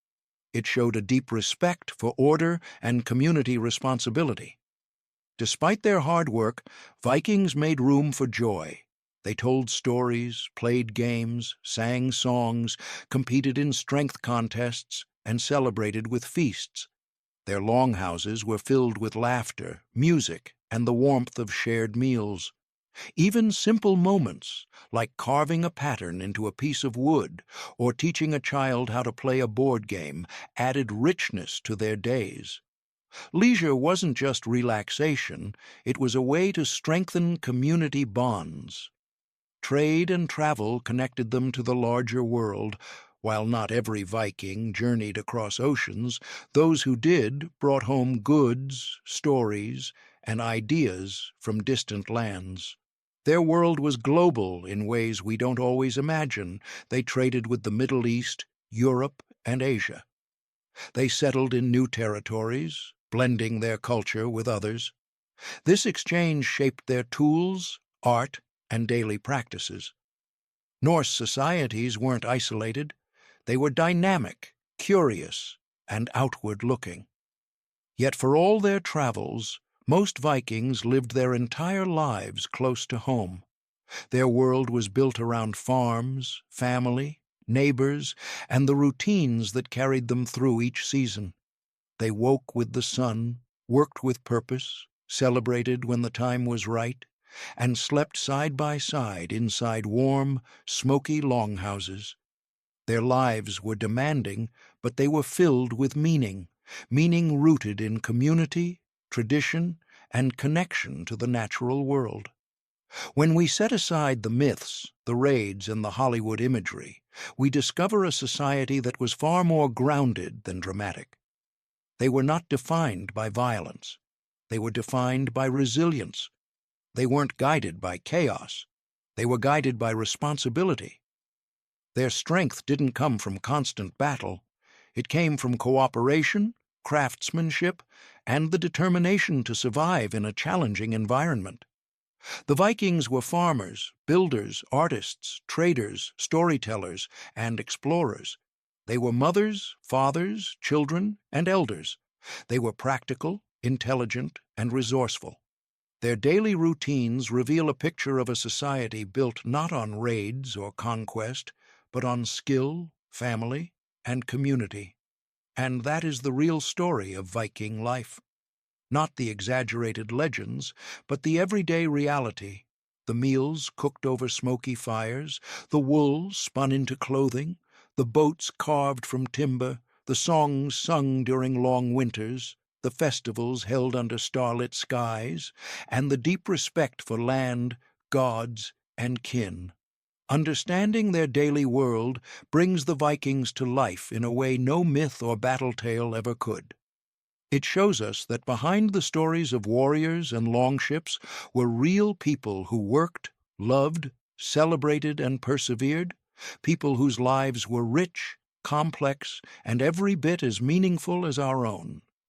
It showed a deep respect for order and community responsibility. Despite their hard work, Vikings made room for joy. They told stories, played games, sang songs, competed in strength contests, and celebrated with feasts. Their longhouses were filled with laughter, music, and the warmth of shared meals. Even simple moments, like carving a pattern into a piece of wood or teaching a child how to play a board game, added richness to their days. Leisure wasn't just relaxation, it was a way to strengthen community bonds. Trade and travel connected them to the larger world. While not every Viking journeyed across oceans, those who did brought home goods, stories, and ideas from distant lands. Their world was global in ways we don't always imagine. They traded with the Middle East, Europe, and Asia. They settled in new territories, blending their culture with others. This exchange shaped their tools, art, and daily practices. Norse societies weren't isolated. They were dynamic, curious, and outward-looking. Yet for all their travels, most Vikings lived their entire lives close to home. Their world was built around farms, family, neighbors, and the routines that carried them through each season. They woke with the sun, worked with purpose, celebrated when the time was right, and slept side by side inside warm, smoky longhouses. Their lives were demanding, but they were filled with meaning rooted in community, tradition, and connection to the natural world. When we set aside the myths, the raids, and the Hollywood imagery, we discover a society that was far more grounded than dramatic. They were not defined by violence. They were defined by resilience. They weren't guided by chaos. They were guided by responsibility. Their strength didn't come from constant battle. It came from cooperation, craftsmanship, and the determination to survive in a challenging environment. The Vikings were farmers, builders, artists, traders, storytellers, and explorers. They were mothers, fathers, children, and elders. They were practical, intelligent, and resourceful. Their daily routines reveal a picture of a society built not on raids or conquest, but on skill, family, and community. And that is the real story of Viking life. Not the exaggerated legends, but the everyday reality. The meals cooked over smoky fires, the wool spun into clothing, the boats carved from timber, the songs sung during long winters, the festivals held under starlit skies, and the deep respect for land, gods, and kin. Understanding their daily world brings the Vikings to life in a way no myth or battle tale ever could. It shows us that behind the stories of warriors and longships were real people who worked, loved, celebrated, and persevered, people whose lives were rich, complex, and every bit as meaningful as our own.